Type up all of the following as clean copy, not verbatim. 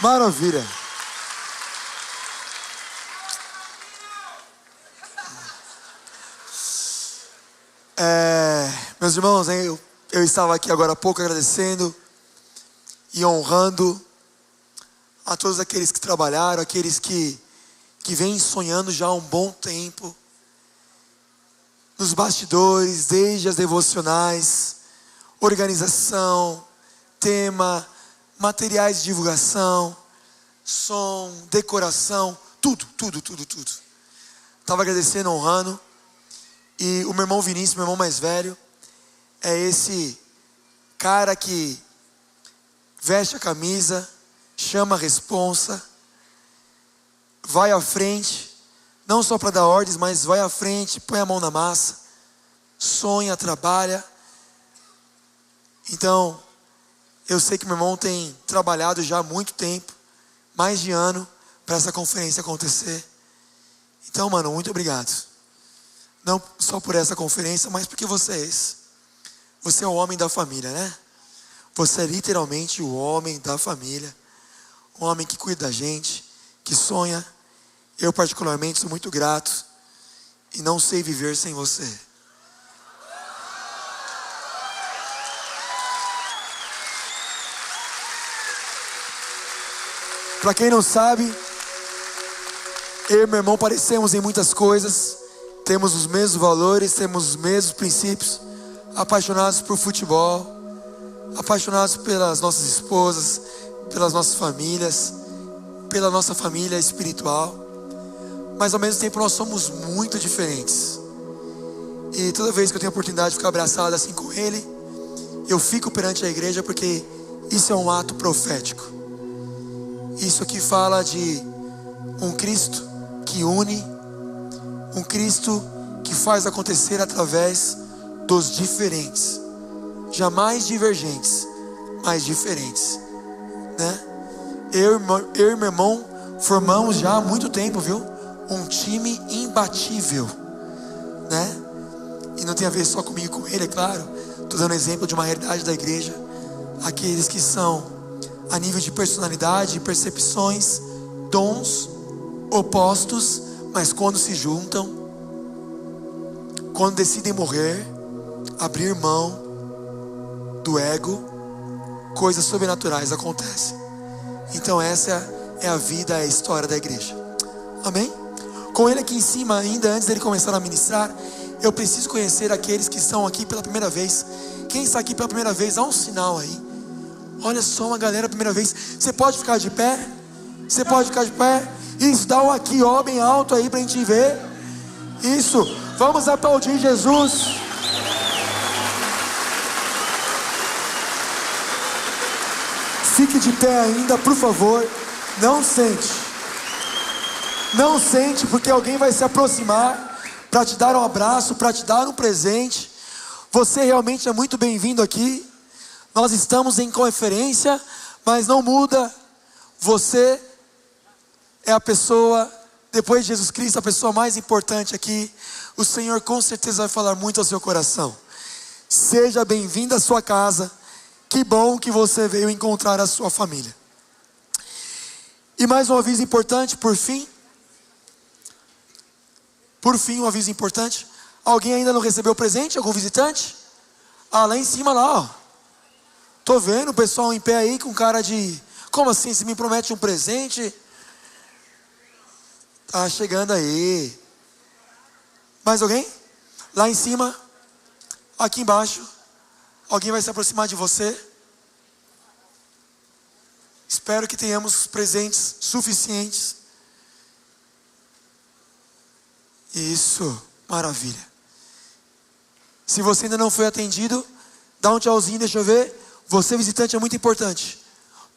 Maravilha. Meus irmãos, eu estava aqui agora há pouco agradecendo e honrando a todos aqueles que trabalharam, aqueles que vêm sonhando já há um bom tempo, nos bastidores, desde as devocionais, organização, tema, materiais de divulgação, som, decoração, tudo. Estava agradecendo, honrando. E o meu irmão Vinícius, meu irmão mais velho, é esse cara que veste a camisa, chama a responsa, vai à frente, não só para dar ordens, mas vai à frente, põe a mão na massa, sonha, trabalha. Então, eu sei que meu irmão tem trabalhado já há muito tempo, mais de ano, para essa conferência acontecer. Então, mano, muito obrigado. Não só por essa conferência, mas porque você é esse. Você é o homem da família, né? Você é literalmente o homem da família. Um homem que cuida da gente, que sonha. Eu particularmente sou muito grato e não sei viver sem você. Para quem não sabe, eu e meu irmão parecemos em muitas coisas. Temos os mesmos valores, temos os mesmos princípios. Apaixonados por futebol, apaixonados pelas nossas esposas, pelas nossas famílias, pela nossa família espiritual. Mas ao mesmo tempo nós somos muito diferentes. E toda vez que eu tenho a oportunidade de ficar abraçado assim com ele, eu fico perante a igreja, porque isso é um ato profético. Isso aqui fala de um Cristo que une, um Cristo que faz acontecer através dos diferentes, jamais divergentes, mas diferentes, né? Eu e meu irmão formamos já há muito tempo, viu? Um time imbatível, né? E não tem a ver só comigo e com ele, é claro. Estou dando exemplo de uma realidade da igreja. Aqueles que são, a nível de personalidade, percepções, dons opostos, mas quando se juntam, quando decidem morrer, abrir mão do ego, coisas sobrenaturais acontecem. Então essa é a vida, é a história da igreja. Amém? Com ele aqui em cima ainda, antes dele começar a ministrar, eu preciso conhecer aqueles que estão aqui pela primeira vez. Quem está aqui pela primeira vez, dá um sinal aí. Olha só, uma galera primeira vez. Você pode ficar de pé? Você pode ficar de pé? Isso, dá um aqui, ó, bem alto aí pra gente ver. Isso, vamos aplaudir Jesus. Fique de pé ainda, por favor. Não sente. Não sente, porque alguém vai se aproximar para te dar um abraço, para te dar um presente. Você realmente é muito bem-vindo aqui. Nós estamos em conferência, mas não muda. Você é a pessoa, depois de Jesus Cristo, a pessoa mais importante aqui. O Senhor com certeza vai falar muito ao seu coração. Seja bem-vindo à sua casa. Que bom que você veio encontrar a sua família. E mais um aviso importante, por fim. Por fim, um aviso importante. Alguém ainda não recebeu presente? Algum visitante? Ah, lá em cima lá, ó. Tô vendo o pessoal em pé aí com cara de... Como assim? Você me promete um presente? Tá chegando aí. Mais alguém? Lá em cima. Aqui embaixo. Alguém vai se aproximar de você. Espero que tenhamos presentes suficientes. Isso, maravilha. Se você ainda não foi atendido, dá um tchauzinho, deixa eu ver. Você, visitante, é muito importante.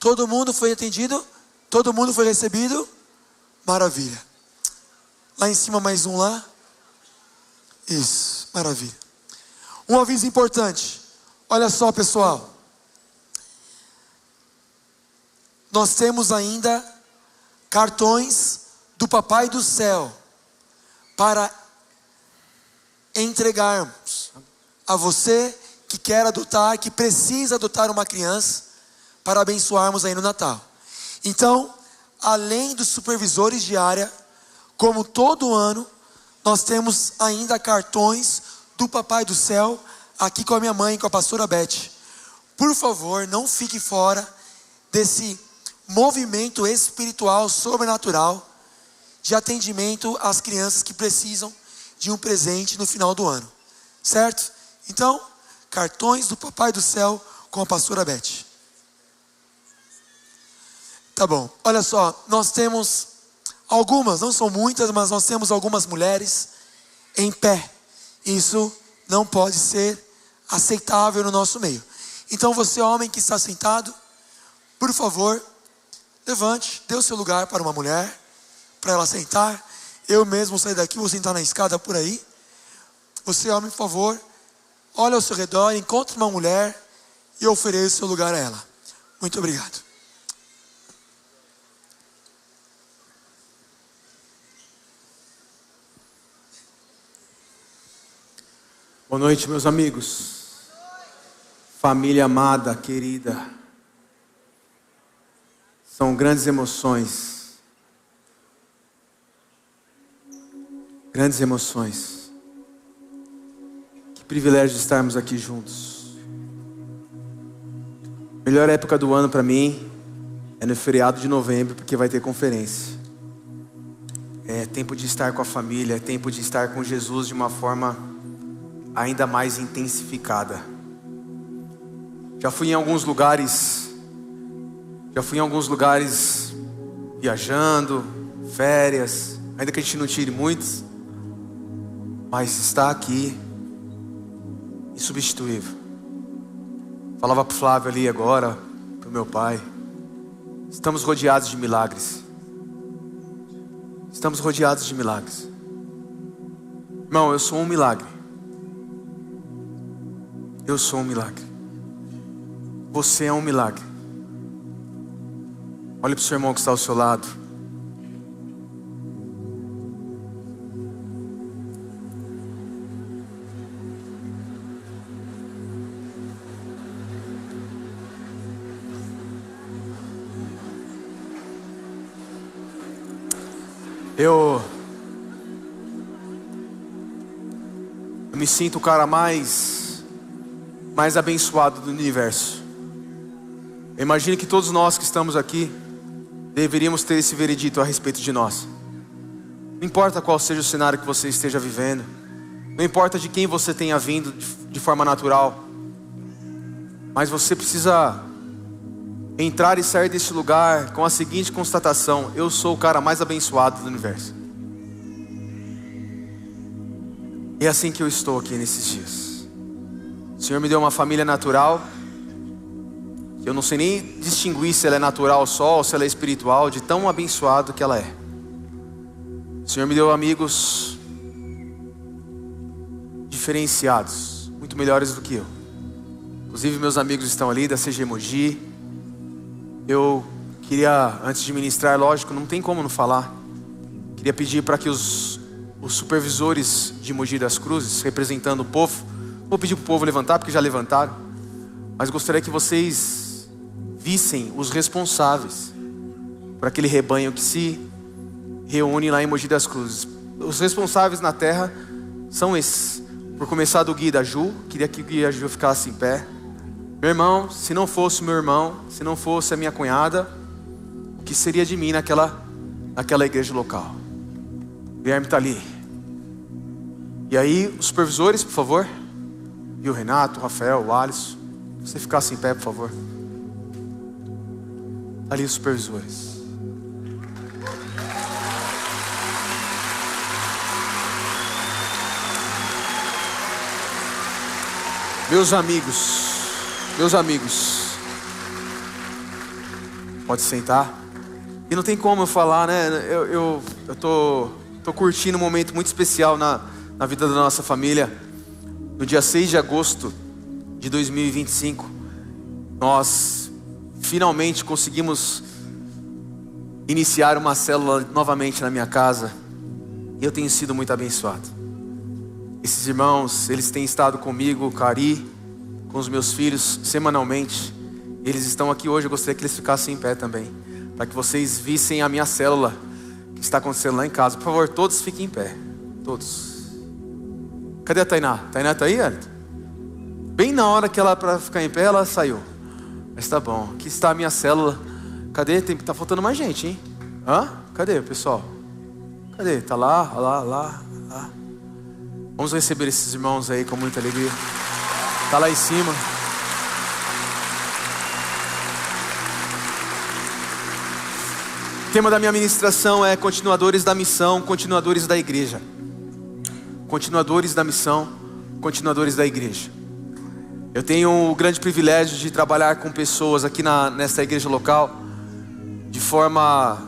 Todo mundo foi atendido? Todo mundo foi recebido? Maravilha. Lá em cima mais um lá. Isso, maravilha. Um aviso importante. Olha só, pessoal. Nós temos ainda cartões do Papai do Céu para entregarmos a você que quer adotar, que precisa adotar uma criança, para abençoarmos aí no Natal. Então, além dos supervisores de área, como todo ano, nós temos ainda cartões do Papai do Céu aqui com a minha mãe, com a pastora Beth. Por favor, não fique fora desse movimento espiritual, sobrenatural, de atendimento às crianças que precisam de um presente no final do ano. Certo? Então, cartões do Papai do Céu com a pastora Beth. Tá bom, olha só, nós temos algumas, não são muitas, mas nós temos algumas mulheres em pé. Isso não pode ser aceitável no nosso meio. Então você, homem que está sentado, por favor, levante, dê o seu lugar para uma mulher, para ela sentar. Eu mesmo sair daqui, vou sentar na escada por aí. Você, homem, por favor, olhe ao seu redor, encontre uma mulher e ofereça o seu lugar a ela. Muito obrigado. Boa noite, meus amigos. Família amada, querida. São grandes emoções. Grandes emoções. Que privilégio de estarmos aqui juntos. Melhor época do ano para mim é no feriado de novembro, porque vai ter conferência. É tempo de estar com a família, é tempo de estar com Jesus de uma forma ainda mais intensificada. Já fui em alguns lugares viajando, férias, ainda que a gente não tire muitos, mas está aqui, insubstituível. Falava para o Flávio ali agora, para o meu pai, estamos rodeados de milagres. Estamos rodeados de milagres. Irmão, eu sou um milagre. Eu sou um milagre. Você é um milagre. Olhe para o seu irmão que está ao seu lado. Eu me sinto o cara mais abençoado do universo. Eu imagino que todos nós que estamos aqui deveríamos ter esse veredito a respeito de nós. Não importa qual seja o cenário que você esteja vivendo, não importa de quem você tenha vindo de forma natural, mas você precisa entrar e sair desse lugar com a seguinte constatação: eu sou o cara mais abençoado do universo. E é assim que eu estou aqui nesses dias. O Senhor me deu uma família natural. Eu não sei nem distinguir se ela é natural só ou se ela é espiritual, de tão abençoado que ela é. O Senhor me deu amigos diferenciados, muito melhores do que eu. Inclusive meus amigos estão ali da CG Mogi. Eu queria, antes de ministrar, lógico, não tem como não falar, queria pedir para que os supervisores de Mogi das Cruzes, representando o povo, vou pedir para o povo levantar, porque já levantaram, mas gostaria que vocês vissem os responsáveis por aquele rebanho que se reúne lá em Mogi das Cruzes. Os responsáveis na terra são esses. Por começar, do Gui e da Ju. Queria que o Gui e a Ju ficassem em pé. Meu irmão, se não fosse o meu irmão, se não fosse a minha cunhada, o que seria de mim naquela igreja local? O Guilherme está ali. E aí, os supervisores, por favor. E o Renato, o Rafael, o Alisson. Você ficasse em pé, por favor. Ali os supervisores. Meus amigos, pode sentar. E não tem como eu falar, né? Eu tô curtindo um momento muito especial na vida da nossa família. No dia 6 de agosto de 2025, nós finalmente conseguimos iniciar uma célula novamente na minha casa. E eu tenho sido muito abençoado. Esses irmãos, eles têm estado comigo, Cari, com os meus filhos, semanalmente. Eles estão aqui hoje, eu gostaria que eles ficassem em pé também. para que vocês vissem a minha célula que está acontecendo lá em casa. Por favor, todos fiquem em pé. Todos. Cadê a Tainá? Tainá tá aí, Elton? Bem na hora que ela para ficar em pé, ela saiu. Mas tá bom. Aqui está a minha célula. Cadê? Tá faltando mais gente, hein? Hã? Cadê o pessoal? Cadê? Tá lá. Vamos receber esses irmãos aí com muita alegria. Tá lá em cima. O tema da minha ministração é continuadores da missão, continuadores da igreja. Continuadores da missão, continuadores da igreja. Eu tenho o grande privilégio de trabalhar com pessoas aqui nessa igreja local de forma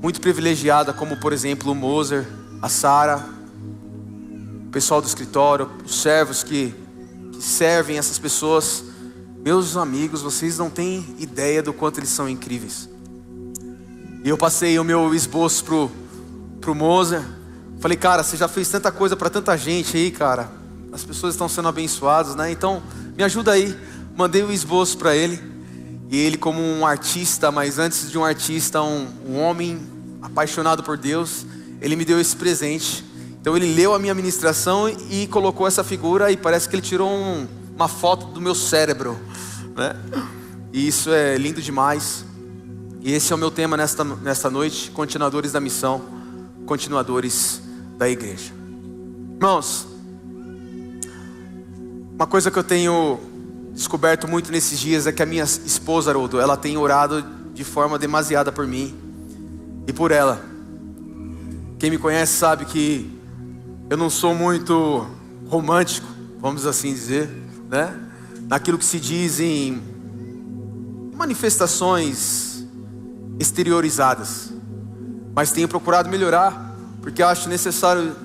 muito privilegiada, como por exemplo o Moser, a Sara, o pessoal do escritório, os servos que servem essas pessoas. Meus amigos, vocês não têm ideia do quanto eles são incríveis. E eu passei o meu esboço pro Moser. Falei, cara, você já fez tanta coisa para tanta gente aí, cara. As pessoas estão sendo abençoadas, né? Então, me ajuda aí. Mandei o esboço para ele. E ele, como um artista, mas antes de um artista, um homem apaixonado por Deus, ele me deu esse presente. Então ele leu a minha ministração e colocou essa figura, e parece que ele tirou uma foto do meu cérebro, né? E isso é lindo demais. E esse é o meu tema nesta noite: continuadores da missão, continuadores da igreja. Irmãos, uma coisa que eu tenho descoberto muito nesses dias é que a minha esposa, Haroldo, ela tem orado de forma demasiada por mim e por ela. Quem me conhece sabe que eu não sou muito romântico, vamos assim dizer, né? Naquilo que se diz em manifestações exteriorizadas, mas tenho procurado melhorar, porque eu acho necessário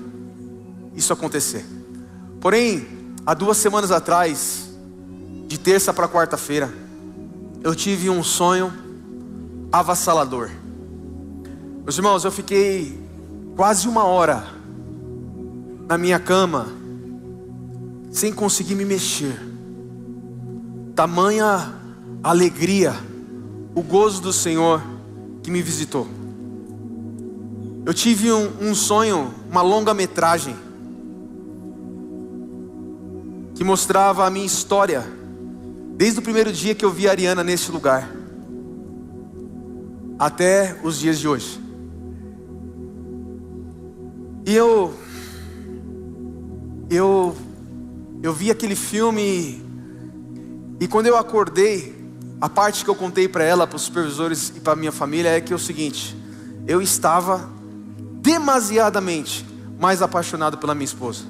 isso acontecer. Porém, há 2 semanas atrás, de terça para quarta-feira, eu tive um sonho avassalador. Meus irmãos, eu fiquei quase 1 hora na minha cama, sem conseguir me mexer. Tamanha alegria, o gozo do Senhor que me visitou. Eu tive um sonho, uma longa-metragem, que mostrava a minha história, desde o primeiro dia que eu vi a Ariana neste lugar, até os dias de hoje. E eu vi aquele filme, e quando eu acordei, a parte que eu contei para ela, para os supervisores e para minha família é que é o seguinte: eu estava demasiadamente mais apaixonado pela minha esposa.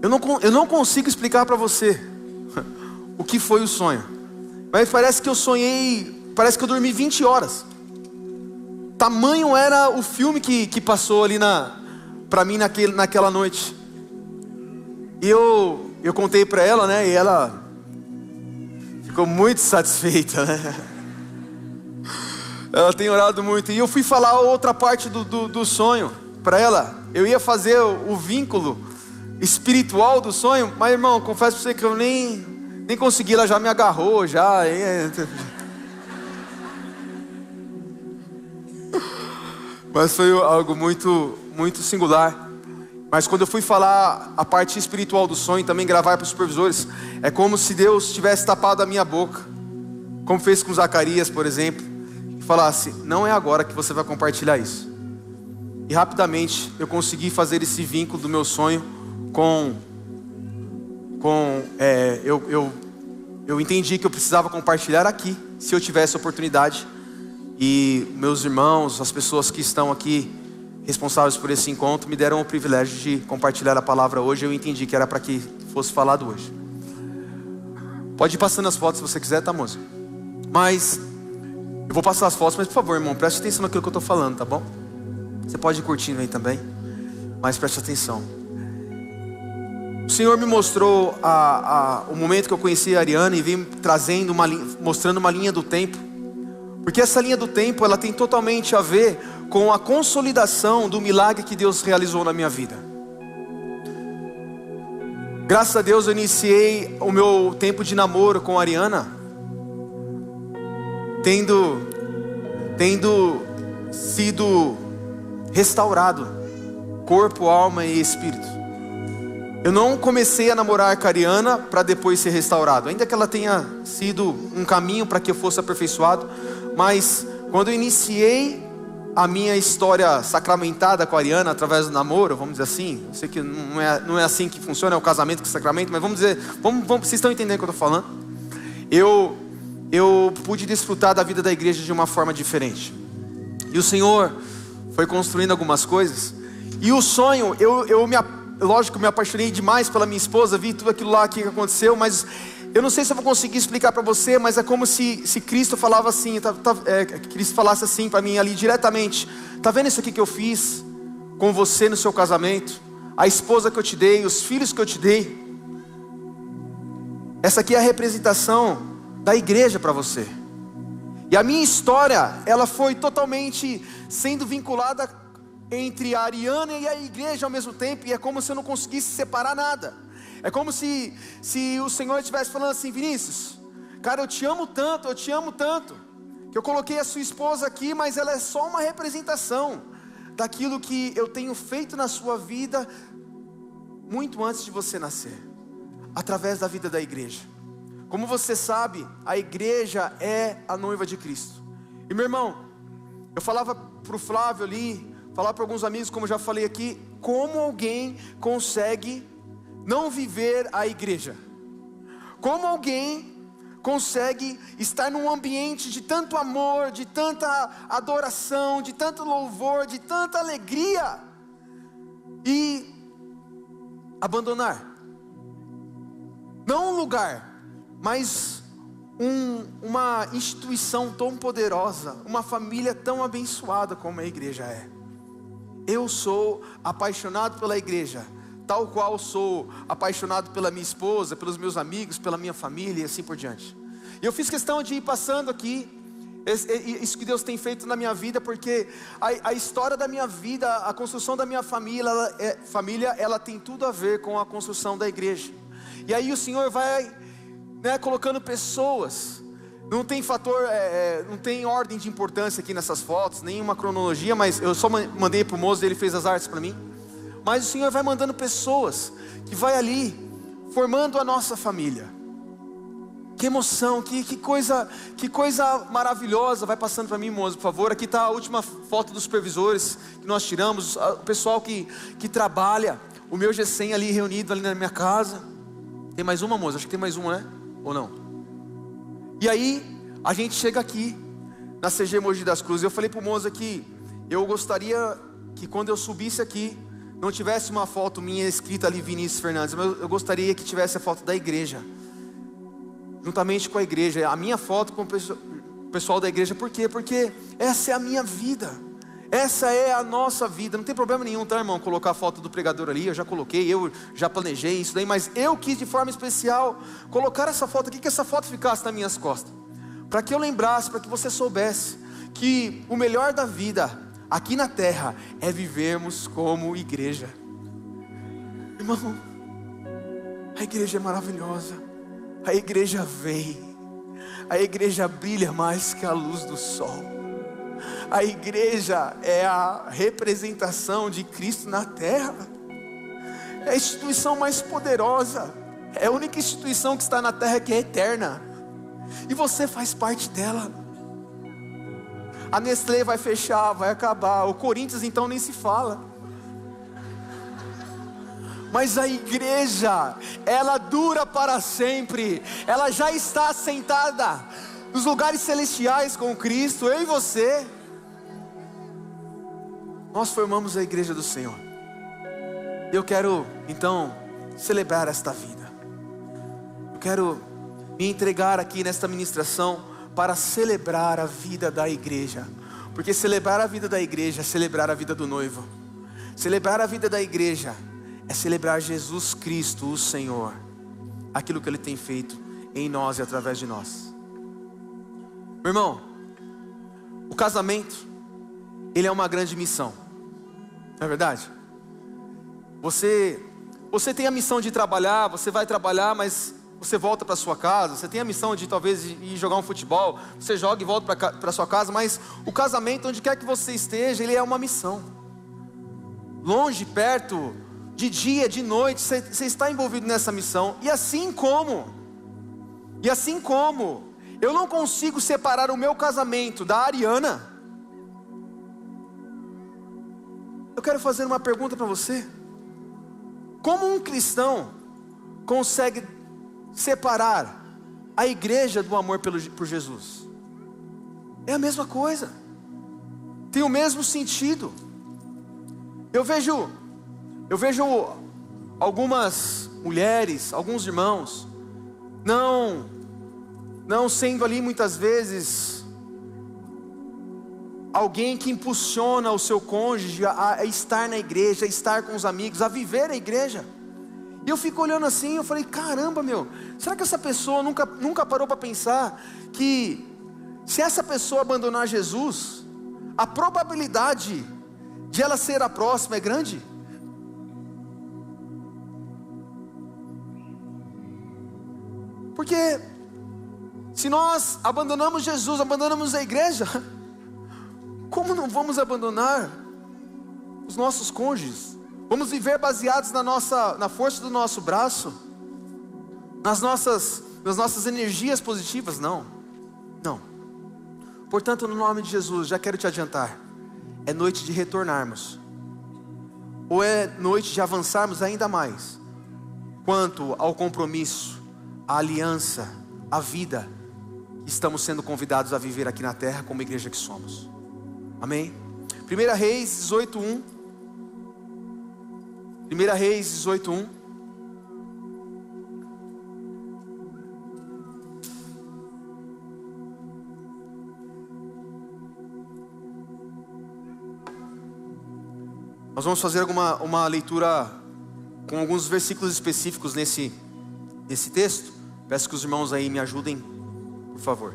Eu não consigo explicar para você o que foi o sonho, mas parece que eu sonhei, parece que eu dormi 20 horas. Tamanho era o filme que passou ali para mim naquela noite. E eu contei para ela, né? E ela ficou muito satisfeita, né? Ela tem orado muito. E eu fui falar outra parte do sonho para ela. Eu ia fazer o vínculo espiritual do sonho, mas irmão, confesso para você que eu nem consegui. Ela já me agarrou, já. Mas foi algo muito, muito singular. Mas quando eu fui falar a parte espiritual do sonho, também gravar para os supervisores, é como se Deus tivesse tapado a minha boca, como fez com Zacarias, por exemplo, e falasse: não é agora que você vai compartilhar isso. E rapidamente eu consegui fazer esse vínculo do meu sonho eu entendi que eu precisava compartilhar aqui, se eu tivesse oportunidade. E meus irmãos, as pessoas que estão aqui responsáveis por esse encontro, me deram o privilégio de compartilhar a palavra hoje. Eu entendi que era para que fosse falado hoje. Pode ir passando as fotos se você quiser, tá, moça? Mas eu vou passar as fotos, mas por favor, irmão, preste atenção naquilo que eu estou falando, tá bom? Você pode ir curtindo aí também, mas preste atenção. O Senhor me mostrou o momento que eu conheci a Ariana e vem trazendo mostrando uma linha do tempo. Porque essa linha do tempo, ela tem totalmente a ver com a consolidação do milagre que Deus realizou na minha vida. Graças a Deus eu iniciei o meu tempo de namoro com a Ariana tendo sido restaurado, corpo, alma e espírito. Eu não comecei a namorar com a Ariana para depois ser restaurado, ainda que ela tenha sido um caminho para que eu fosse aperfeiçoado, mas quando eu iniciei a minha história sacramentada com a Ariana através do namoro, vamos dizer assim, eu sei que não é assim que funciona, é o casamento com o sacramento, mas vamos dizer, vocês estão entendendo o que eu estou falando? Eu pude desfrutar da vida da igreja de uma forma diferente. E o Senhor foi construindo algumas coisas. E o sonho, lógico, me apaixonei demais pela minha esposa, vi tudo aquilo lá que aconteceu, mas eu não sei se eu vou conseguir explicar para você, mas é como se Cristo falava assim, Cristo falasse assim para mim ali diretamente: tá vendo isso aqui que eu fiz com você no seu casamento? A esposa que eu te dei, os filhos que eu te dei. Essa aqui é a representação da igreja para você. E a minha história, ela foi totalmente sendo vinculada entre a Ariana e a igreja ao mesmo tempo. E é como se eu não conseguisse separar nada. É como se o Senhor estivesse falando assim: Vinícius, cara, eu te amo tanto, que eu coloquei a sua esposa aqui, mas ela é só uma representação daquilo que eu tenho feito na sua vida muito antes de você nascer, através da vida da igreja. Como você sabe, a igreja é a noiva de Cristo. E meu irmão, eu falava para o Flávio ali, falava para alguns amigos, como eu já falei aqui, como alguém consegue não viver a igreja? Como alguém consegue estar num ambiente de tanto amor, de tanta adoração, de tanto louvor, de tanta alegria, e abandonar? Não um lugar, mas uma instituição tão poderosa, uma família tão abençoada como a igreja é. Eu sou apaixonado pela igreja, tal qual sou apaixonado pela minha esposa, pelos meus amigos, pela minha família e assim por diante. E eu fiz questão de ir passando aqui isso que Deus tem feito na minha vida, porque a história da minha vida, a construção da minha família, ela tem tudo a ver com a construção da igreja. E aí o Senhor vai, colocando pessoas. Não tem fator, não tem ordem de importância aqui nessas fotos, nenhuma cronologia, mas eu só mandei para o moço, ele fez as artes para mim. Mas o Senhor vai mandando pessoas que vai ali formando a nossa família. Que emoção, que coisa maravilhosa. Vai passando para mim, moço, por favor. Aqui está a última foto dos supervisores que nós tiramos, o pessoal que trabalha, o meu G100 ali reunido ali na minha casa. Tem mais uma, moça? Acho que tem mais uma, né? Ou não? E aí, a gente chega aqui, na CG Mogi das Cruzes. Eu falei pro moço que eu gostaria que quando eu subisse aqui, não tivesse uma foto minha escrita ali, Vinícius Fernandes, mas eu gostaria que tivesse a foto da igreja, juntamente com a igreja, a minha foto com o pessoal da igreja. Por quê? Porque essa é a minha vida, essa é a nossa vida. Não tem problema nenhum, tá, irmão, colocar a foto do pregador ali. Eu já coloquei, eu já planejei isso daí, mas eu quis de forma especial colocar essa foto aqui, que essa foto ficasse nas minhas costas, para que eu lembrasse, para que você soubesse que o melhor da vida aqui na terra é vivermos como igreja. Irmão, a igreja é maravilhosa, a igreja vem, a igreja brilha mais que a luz do sol. A igreja é a representação de Cristo na terra. É a instituição mais poderosa, é a única instituição que está na terra que é eterna, e você faz parte dela. A Nestlé vai fechar, vai acabar, o Corinthians então nem se fala, mas a igreja, ela dura para sempre. Ela já está sentada nos lugares celestiais com Cristo, eu e você. Nós formamos a igreja do Senhor. Eu quero então celebrar esta vida. Eu quero me entregar aqui nesta ministração para celebrar a vida da igreja, porque celebrar a vida da igreja é celebrar a vida do noivo. Celebrar a vida da igreja é celebrar Jesus Cristo, o Senhor, aquilo que Ele tem feito em nós e através de nós. Meu irmão, o casamento, ele é uma grande missão, não é verdade? Você tem a missão de trabalhar, você vai trabalhar, mas você volta para sua casa, você tem a missão de talvez ir jogar um futebol, você joga e volta para sua casa, mas o casamento, onde quer que você esteja, ele é uma missão. Longe, perto, de dia, de noite, você está envolvido nessa missão. E assim como eu não consigo separar o meu casamento da Ariana, eu quero fazer uma pergunta para você. Como um cristão consegue separar a igreja do amor por Jesus? É a mesma coisa, tem o mesmo sentido. Eu vejo algumas mulheres, alguns irmãos, não sendo ali muitas vezes alguém que impulsiona o seu cônjuge a estar na igreja, a estar com os amigos, a viver a igreja. E eu fico olhando assim, eu falei, caramba, será que essa pessoa nunca parou para pensar que se essa pessoa abandonar Jesus, a probabilidade de ela ser a próxima é grande? Porque se nós abandonamos Jesus, abandonamos a igreja, como não vamos abandonar os nossos cônjuges? Vamos viver baseados na força do nosso braço, nas nossas energias positivas? Não. Portanto, no nome de Jesus, já quero te adiantar, é noite de retornarmos, ou é noite de avançarmos ainda mais, quanto ao compromisso, à aliança, à vida, que estamos sendo convidados a viver aqui na terra, como igreja que somos. Amém? 1 Reis 18:1. 1 Reis 18:1. Nós vamos fazer uma leitura com alguns versículos específicos nesse texto. Peço que os irmãos aí me ajudem, por favor.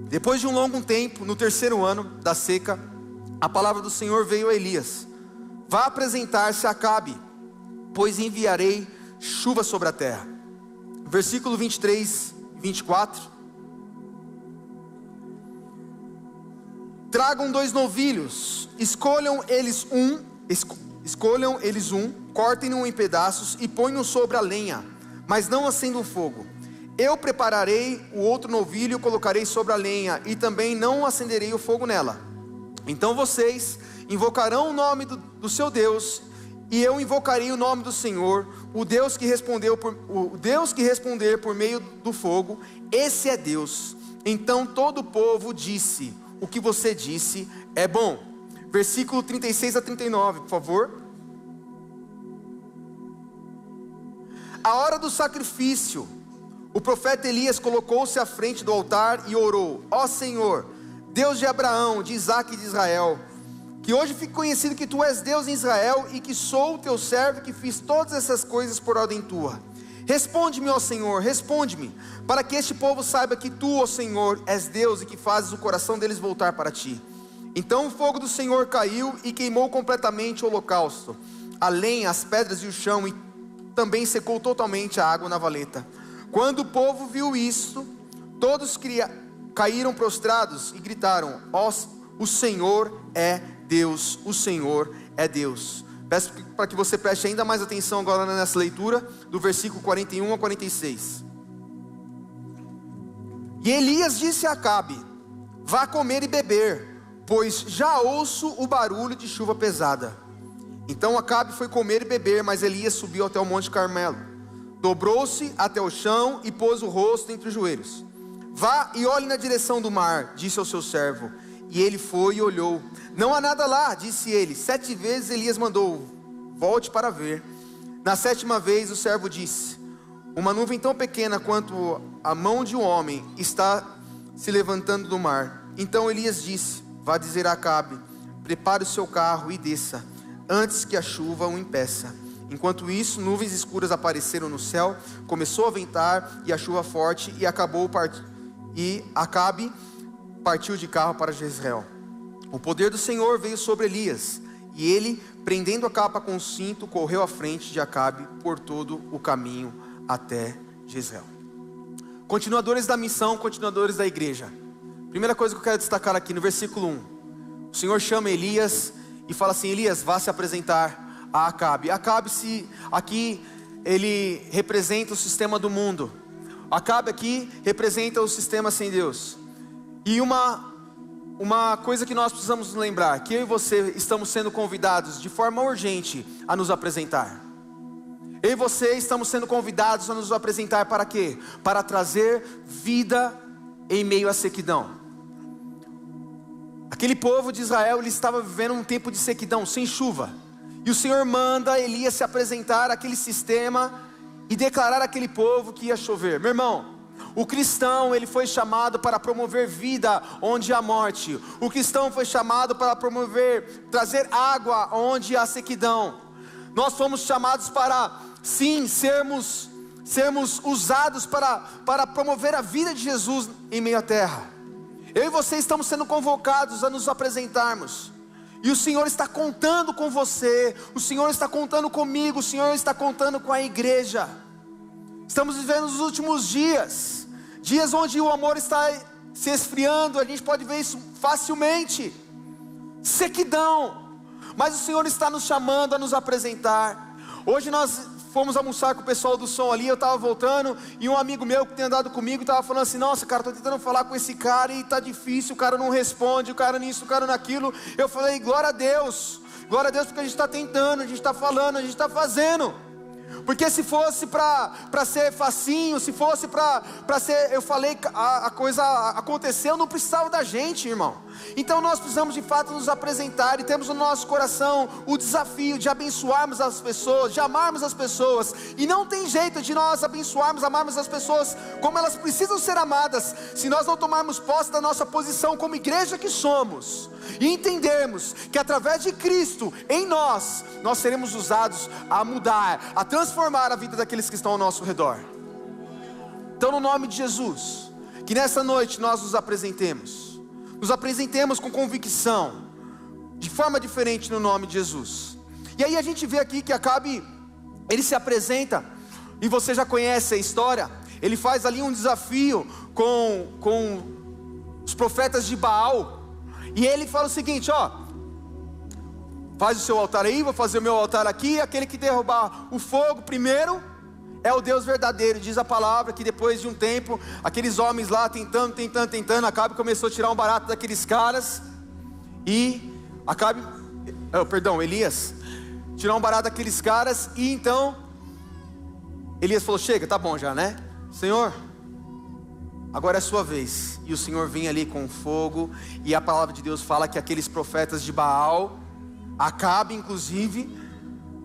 Depois de um longo tempo, no 3º ano da seca, a palavra do Senhor veio a Elias: vá apresentar-se a Acabe, pois enviarei chuva sobre a terra. Versículo 23 e 24. Tragam 2 novilhos, escolham eles um, cortem-no em pedaços e ponham sobre a lenha, mas não acendam fogo. Eu prepararei o outro novilho e o colocarei sobre a lenha, e também não acenderei o fogo nela. Então vocês invocarão o nome do seu Deus, e eu invocarei o nome do Senhor, o Deus que responder por meio do fogo. Esse é Deus. Então todo o povo disse: o que você disse é bom. Versículo 36 a 39, por favor. A hora do sacrifício, o profeta Elias colocou-se à frente do altar e orou: ó Senhor, Deus de Abraão, de Isaque e de Israel, que hoje fique conhecido que tu és Deus em Israel, e que sou o teu servo, que fiz todas essas coisas por ordem tua. Responde-me, ó Senhor, responde-me, para que este povo saiba que tu, ó Senhor, és Deus, e que fazes o coração deles voltar para ti. Então o fogo do Senhor caiu e queimou completamente o holocausto, a lenha, as pedras e o chão, e também secou totalmente a água na valeta. Quando o povo viu isso, todos caíram prostrados e gritaram: ó, o Senhor é Deus, o Senhor é Deus. Peço para que você preste ainda mais atenção agora nessa leitura, do versículo 41 a 46. E Elias disse a Acabe: vá comer e beber, pois já ouço o barulho de chuva pesada. Então Acabe foi comer e beber, mas Elias subiu até o monte Carmelo, dobrou-se até o chão e pôs o rosto entre os joelhos. Vá e olhe na direção do mar, disse ao seu servo. E ele foi e olhou. Não há nada lá, disse ele. 7 vezes Elias mandou: volte para ver. Na 7ª vez o servo disse: uma nuvem tão pequena quanto a mão de um homem está se levantando do mar. Então Elias disse: vá dizer a Acabe: prepare o seu carro e desça, antes que a chuva o impeça. Enquanto isso, nuvens escuras apareceram no céu, começou a ventar e a chuva forte, e Acabe partiu de carro para Jezreel. O poder do Senhor veio sobre Elias, e ele, prendendo a capa com o cinto, correu à frente de Acabe por todo o caminho até Jezreel. Continuadores da missão, continuadores da igreja. Primeira coisa que eu quero destacar aqui no versículo 1. O Senhor chama Elias e fala assim: Elias, vá se apresentar a Acabe. Acabe, aqui ele representa o sistema do mundo. Acabe aqui representa o sistema sem Deus. E uma coisa que nós precisamos nos lembrar, que eu e você estamos sendo convidados de forma urgente a nos apresentar. Eu e você estamos sendo convidados a nos apresentar para quê? Para trazer vida em meio à sequidão. Aquele povo de Israel, ele estava vivendo um tempo de sequidão, sem chuva. E o Senhor manda Elias se apresentar àquele sistema e declarar àquele povo que ia chover. Meu irmão, o cristão, ele foi chamado para promover vida onde há morte. O cristão foi chamado para trazer água onde há sequidão. Nós fomos chamados para, sim, sermos usados para promover a vida de Jesus em meio à terra. Eu e você estamos sendo convocados a nos apresentarmos. E o Senhor está contando com você, o Senhor está contando comigo, o Senhor está contando com a igreja. Estamos vivendo os últimos dias onde o amor está se esfriando, a gente pode ver isso facilmente. Sequidão, mas o Senhor está nos chamando a nos apresentar. Hoje nós fomos almoçar com o pessoal do som ali, eu estava voltando, e um amigo meu que tem andado comigo estava falando assim: nossa cara, estou tentando falar com esse cara e está difícil, o cara não responde, o cara nisso, o cara naquilo. Eu falei: glória a Deus porque a gente está tentando, a gente está falando, a gente está fazendo. Porque se fosse para ser facinho, se fosse para ser, eu falei, a coisa aconteceu, não precisava da gente, irmão. Então nós precisamos de fato nos apresentar, e temos no nosso coração o desafio de abençoarmos as pessoas, de amarmos as pessoas. E não tem jeito de nós abençoarmos, amarmos as pessoas como elas precisam ser amadas, se nós não tomarmos posse da nossa posição como igreja que somos, e entendermos que através de Cristo em nós seremos usados a mudar, a transformar a vida daqueles que estão ao nosso redor. Então, no nome de Jesus, que nessa noite nós nos apresentemos com convicção, de forma diferente, no nome de Jesus. E aí a gente vê aqui que Acabe, ele se apresenta, e você já conhece a história. Ele faz ali um desafio com os profetas de Baal, e ele fala o seguinte: ó, faz o seu altar aí, vou fazer o meu altar aqui. Aquele que derrubar o fogo primeiro é o Deus verdadeiro. Diz a palavra que depois de um tempo, aqueles homens lá tentando, Acabe começou a tirar um barato daqueles caras. E Elias tirou um barato daqueles caras. E então Elias falou: chega, tá bom já, né? Senhor, agora é a sua vez. E o Senhor vem ali com fogo. E a palavra de Deus fala que aqueles profetas de Baal, Acabe inclusive,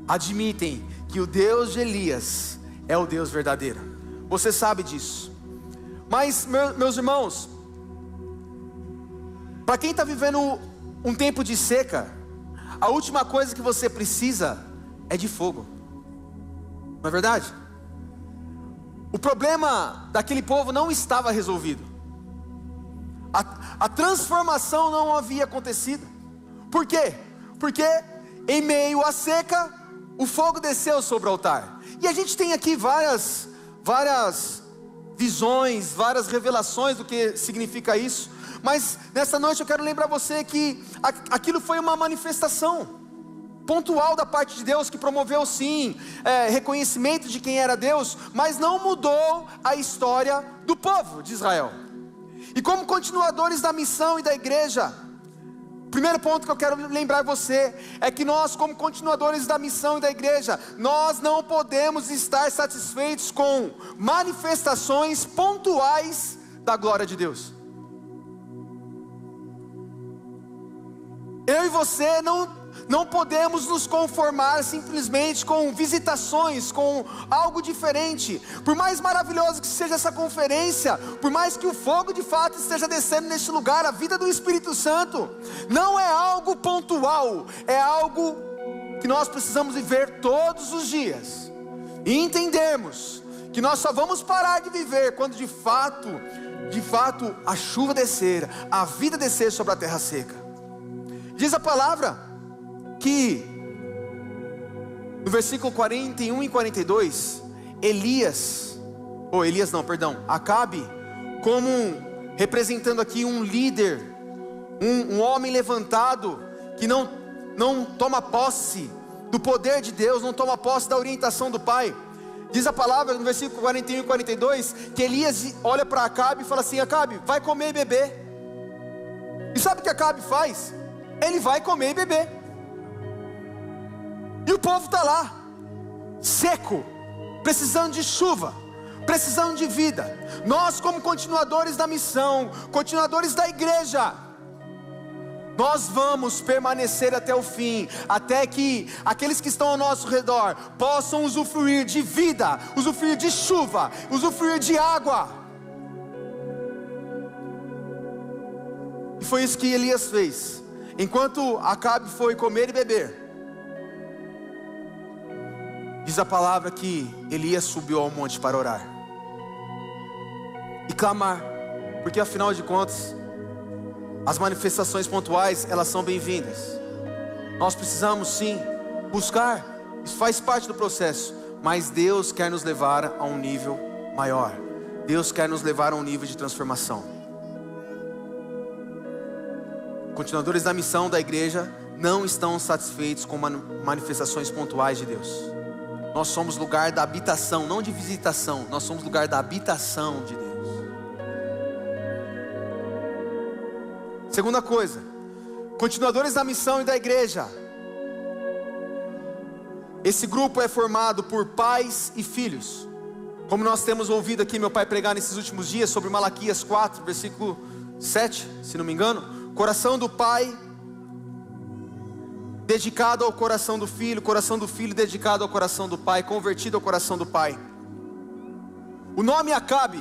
admitem que o Deus de Elias é o Deus verdadeiro. Você sabe disso. Mas meus irmãos, para quem está vivendo um tempo de seca, a última coisa que você precisa é de fogo. Não é verdade? O problema daquele povo não estava resolvido. A transformação não havia acontecido. Por quê? Porque em meio à seca, o fogo desceu sobre o altar. E a gente tem aqui várias visões, várias revelações do que significa isso. Mas nessa noite eu quero lembrar você que aquilo foi uma manifestação pontual da parte de Deus, que promoveu sim reconhecimento de quem era Deus, mas não mudou a história do povo de Israel. E como continuadores da missão e da igreja, primeiro ponto que eu quero lembrar você é que nós, como continuadores da missão e da igreja, nós não podemos estar satisfeitos com manifestações pontuais da glória de Deus. Eu e você não podemos nos conformar simplesmente com visitações, com algo diferente. Por mais maravilhoso que seja essa conferência, por mais que o fogo de fato esteja descendo neste lugar, a vida do Espírito Santo não é algo pontual, é algo que nós precisamos viver todos os dias. E entendermos que nós só vamos parar de viver quando de fato a chuva descer, a vida descer sobre a terra seca. Diz a palavra que no versículo 41 e 42, Acabe, como representando aqui um líder, um homem levantado, que não toma posse do poder de Deus, não toma posse da orientação do Pai. Diz a palavra no versículo 41 e 42, que Elias olha para Acabe e fala assim: Acabe, vai comer e beber. E sabe o que Acabe faz? Ele vai comer e beber. E o povo está lá, seco, precisando de chuva, precisando de vida. Nós, como continuadores da missão, continuadores da igreja, nós vamos permanecer até o fim, até que aqueles que estão ao nosso redor possam usufruir de vida, usufruir de chuva, usufruir de água. E foi isso que Elias fez. Enquanto Acabe foi comer e beber, diz a palavra que Elias subiu ao monte para orar e clamar, porque afinal de contas, as manifestações pontuais, elas são bem-vindas. Nós precisamos sim buscar, isso faz parte do processo, mas Deus quer nos levar a um nível maior. Deus quer nos levar a um nível de transformação. Continuadores da missão da igreja não estão satisfeitos com manifestações pontuais de Deus. Nós somos lugar da habitação, não de visitação. Nós somos lugar da habitação de Deus. Segunda coisa, continuadores da missão e da igreja. Esse grupo é formado por pais e filhos. Como nós temos ouvido aqui meu pai pregar nesses últimos dias sobre Malaquias 4, versículo 7, se não me engano. Coração do pai dedicado ao coração do filho dedicado ao coração do pai, convertido ao coração do pai. O nome Acabe,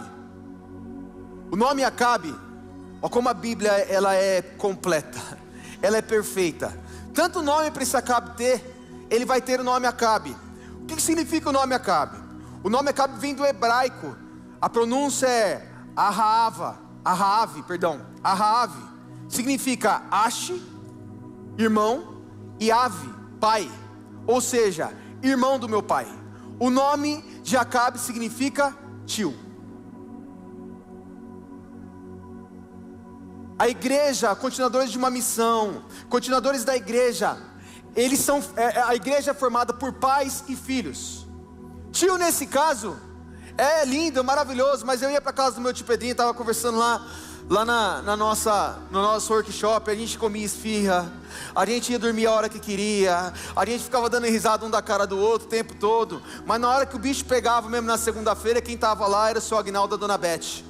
olha como a Bíblia ela é completa, ela é perfeita. Tanto nome para esse Acabe ter, ele vai ter o nome Acabe. O que significa o nome Acabe? O nome Acabe vem do hebraico, a pronúncia é Ahave, significa Ashi, irmão, e Ave, pai, ou seja, irmão do meu pai. O nome de Acabe significa tio. A igreja, continuadores de uma missão, continuadores da igreja, a igreja é formada por pais e filhos. Tio nesse caso, é lindo, é maravilhoso, mas eu ia para casa do meu tio Pedrinho, estava conversando lá no nosso workshop, a gente comia esfirra, a gente ia dormir a hora que queria, a gente ficava dando risada um da cara do outro o tempo todo, mas na hora que o bicho pegava mesmo na segunda-feira, quem estava lá era o seu Agnaldo e a dona Beth.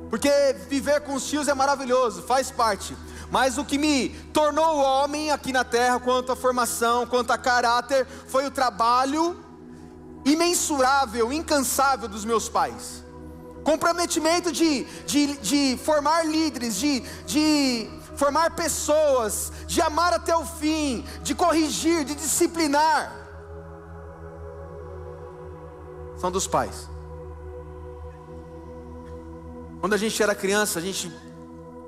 Porque viver com os tios é maravilhoso, faz parte. Mas o que me tornou homem aqui na terra, quanto a formação, quanto a caráter, foi o trabalho imensurável, incansável dos meus pais. Comprometimento de formar líderes, de formar pessoas, de amar até o fim, de corrigir, de disciplinar. São dos pais. Quando a gente era criança, a gente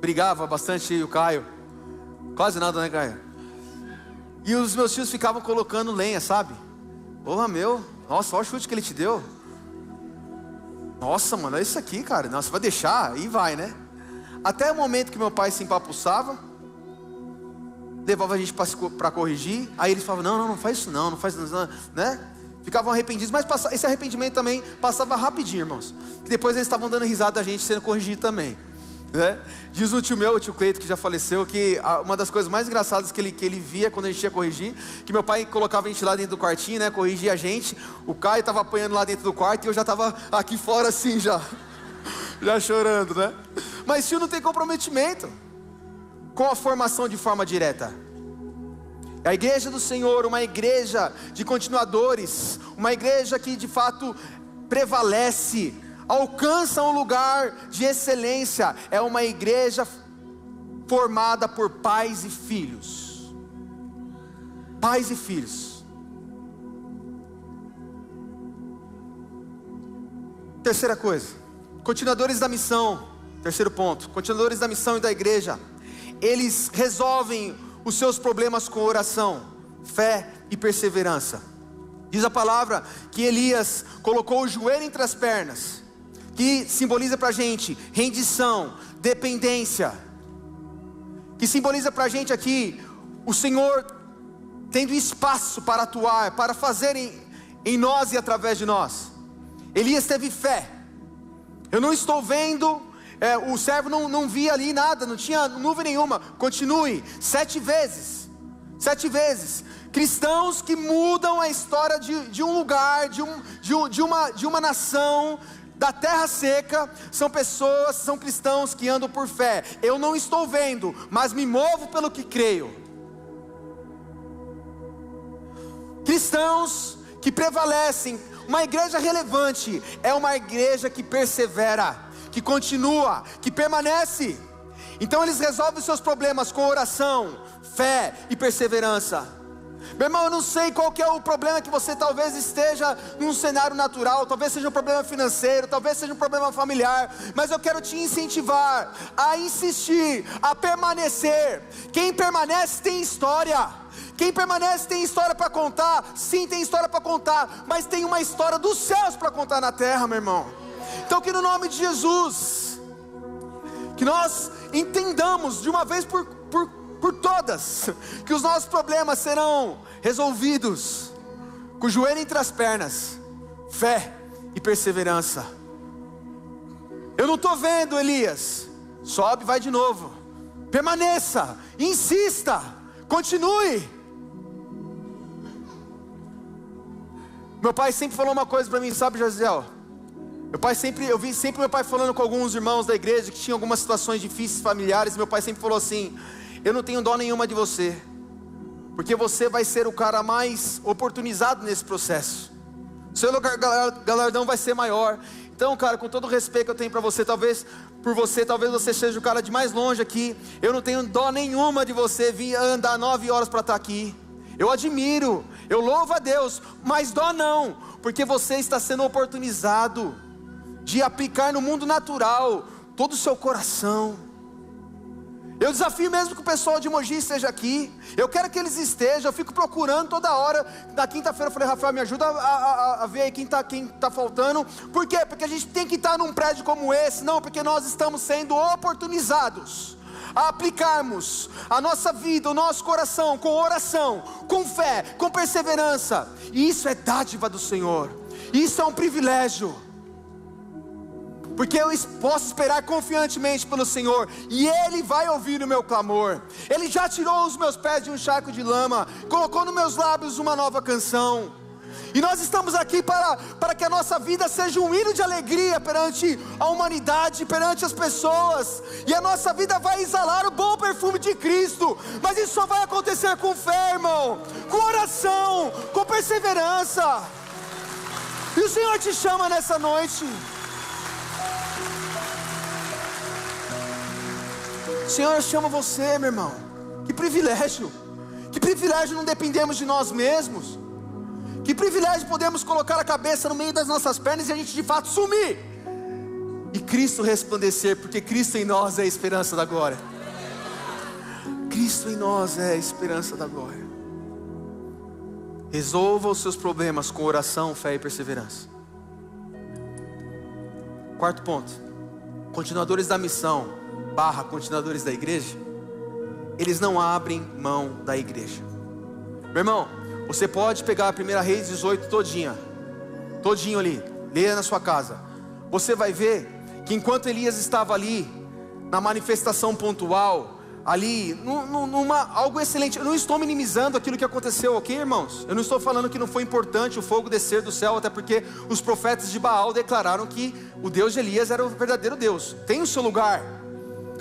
brigava bastante, eu e o Caio. Quase nada, né, Caio? E os meus tios ficavam colocando lenha, sabe? Porra, nossa, olha o chute que ele te deu. Nossa, mano, é isso aqui, cara. Nossa, vai deixar? Aí vai, né? Até o momento que meu pai se empapuçava, levava a gente para corrigir. Aí eles falavam, não faz isso não faz isso não, né? Ficavam arrependidos, mas esse arrependimento também passava rapidinho, irmãos. Que depois eles estavam dando risada da gente sendo corrigido também, né? Diz o tio Cleito, que já faleceu, que uma das coisas mais engraçadas que ele via quando a gente ia corrigir, que meu pai colocava a gente lá dentro do quartinho, né? Corrigia a gente. O Caio estava apanhando lá dentro do quarto e eu já estava aqui fora assim já chorando, né? Mas tio não tem comprometimento com a formação de forma direta. A igreja do Senhor, uma igreja de continuadores, uma igreja que de fato prevalece, alcança um lugar de excelência, é uma igreja formada por pais e filhos. Pais e filhos. Terceira coisa, continuadores da missão. Terceiro ponto, continuadores da missão e da igreja, eles resolvem os seus problemas com oração, fé e perseverança. Diz a palavra que Elias colocou o joelho entre as pernas, que simboliza para a gente rendição, dependência, que simboliza para a gente aqui o Senhor tendo espaço para atuar, para fazer em nós e através de nós. Elias teve fé. Eu não estou vendo, o servo não via ali nada, não tinha nuvem nenhuma. Continue, 7 vezes. 7 vezes. Cristãos que mudam a história de um lugar, de uma nação, da terra seca, são pessoas, são cristãos que andam por fé. Eu não estou vendo, mas me movo pelo que creio. Cristãos que prevalecem. Uma igreja relevante é uma igreja que persevera, que continua, que permanece. Então eles resolvem os seus problemas com oração, fé e perseverança. Meu irmão, eu não sei qual que é o problema que você talvez esteja num cenário natural, talvez seja um problema financeiro, talvez seja um problema familiar, mas eu quero te incentivar a insistir, a permanecer. Quem permanece tem história. Quem permanece tem história para contar. Sim, tem história para contar, mas tem uma história dos céus para contar na terra, meu irmão. Então que no nome de Jesus, que nós entendamos de uma vez por todas, que os nossos problemas serão resolvidos com o joelho entre as pernas, fé e perseverança. Eu não estou vendo, Elias. Sobe, vai de novo. Permaneça, insista, continue. Meu pai sempre falou uma coisa para mim, sabe, Josiel? Eu vi sempre meu pai falando com alguns irmãos da igreja que tinham algumas situações difíceis familiares. Meu pai sempre falou assim: eu não tenho dó nenhuma de você, porque você vai ser o cara mais oportunizado nesse processo. Seu galardão vai ser maior. Então, cara, com todo o respeito que eu tenho para você, talvez você seja o cara de mais longe aqui. Eu não tenho dó nenhuma de você vir andar 9 horas para estar aqui. Eu admiro, eu louvo a Deus, mas dó não, porque você está sendo oportunizado de aplicar no mundo natural todo o seu coração. Eu desafio mesmo que o pessoal de Mogi esteja aqui. Eu quero que eles estejam. Eu fico procurando toda hora. Na quinta-feira eu falei: Rafael, me ajuda a ver aí quem tá faltando. Por quê? Porque a gente tem que estar num prédio como esse. Não, porque nós estamos sendo oportunizados a aplicarmos a nossa vida, o nosso coração, com oração, com fé, com perseverança. E isso é dádiva do Senhor. Isso é um privilégio, porque eu posso esperar confiantemente pelo Senhor, e Ele vai ouvir o meu clamor. Ele já tirou os meus pés de um charco de lama, colocou nos meus lábios uma nova canção. E nós estamos aqui para que a nossa vida seja um hino de alegria perante a humanidade, perante as pessoas. E a nossa vida vai exalar o bom perfume de Cristo. Mas isso só vai acontecer com fé, irmão, com oração, com perseverança. E o Senhor te chama nessa noite. O Senhor chama você, meu irmão. Que privilégio. Que privilégio não dependemos de nós mesmos. Que privilégio podemos colocar a cabeça no meio das nossas pernas e a gente de fato sumir, e Cristo resplandecer, porque Cristo em nós é a esperança da glória. Cristo em nós é a esperança da glória. Resolva os seus problemas com oração, fé e perseverança. 4º ponto: continuadores da missão / continuadores da igreja, eles não abrem mão da igreja. Meu irmão, você pode pegar a 1 Reis 18 todinho ali, leia na sua casa. Você vai ver que enquanto Elias estava ali, na manifestação pontual, ali, algo excelente. Eu não estou minimizando aquilo que aconteceu, ok, irmãos? Eu não estou falando que não foi importante o fogo descer do céu, até porque os profetas de Baal declararam que o Deus de Elias era o verdadeiro Deus. Tem o seu lugar.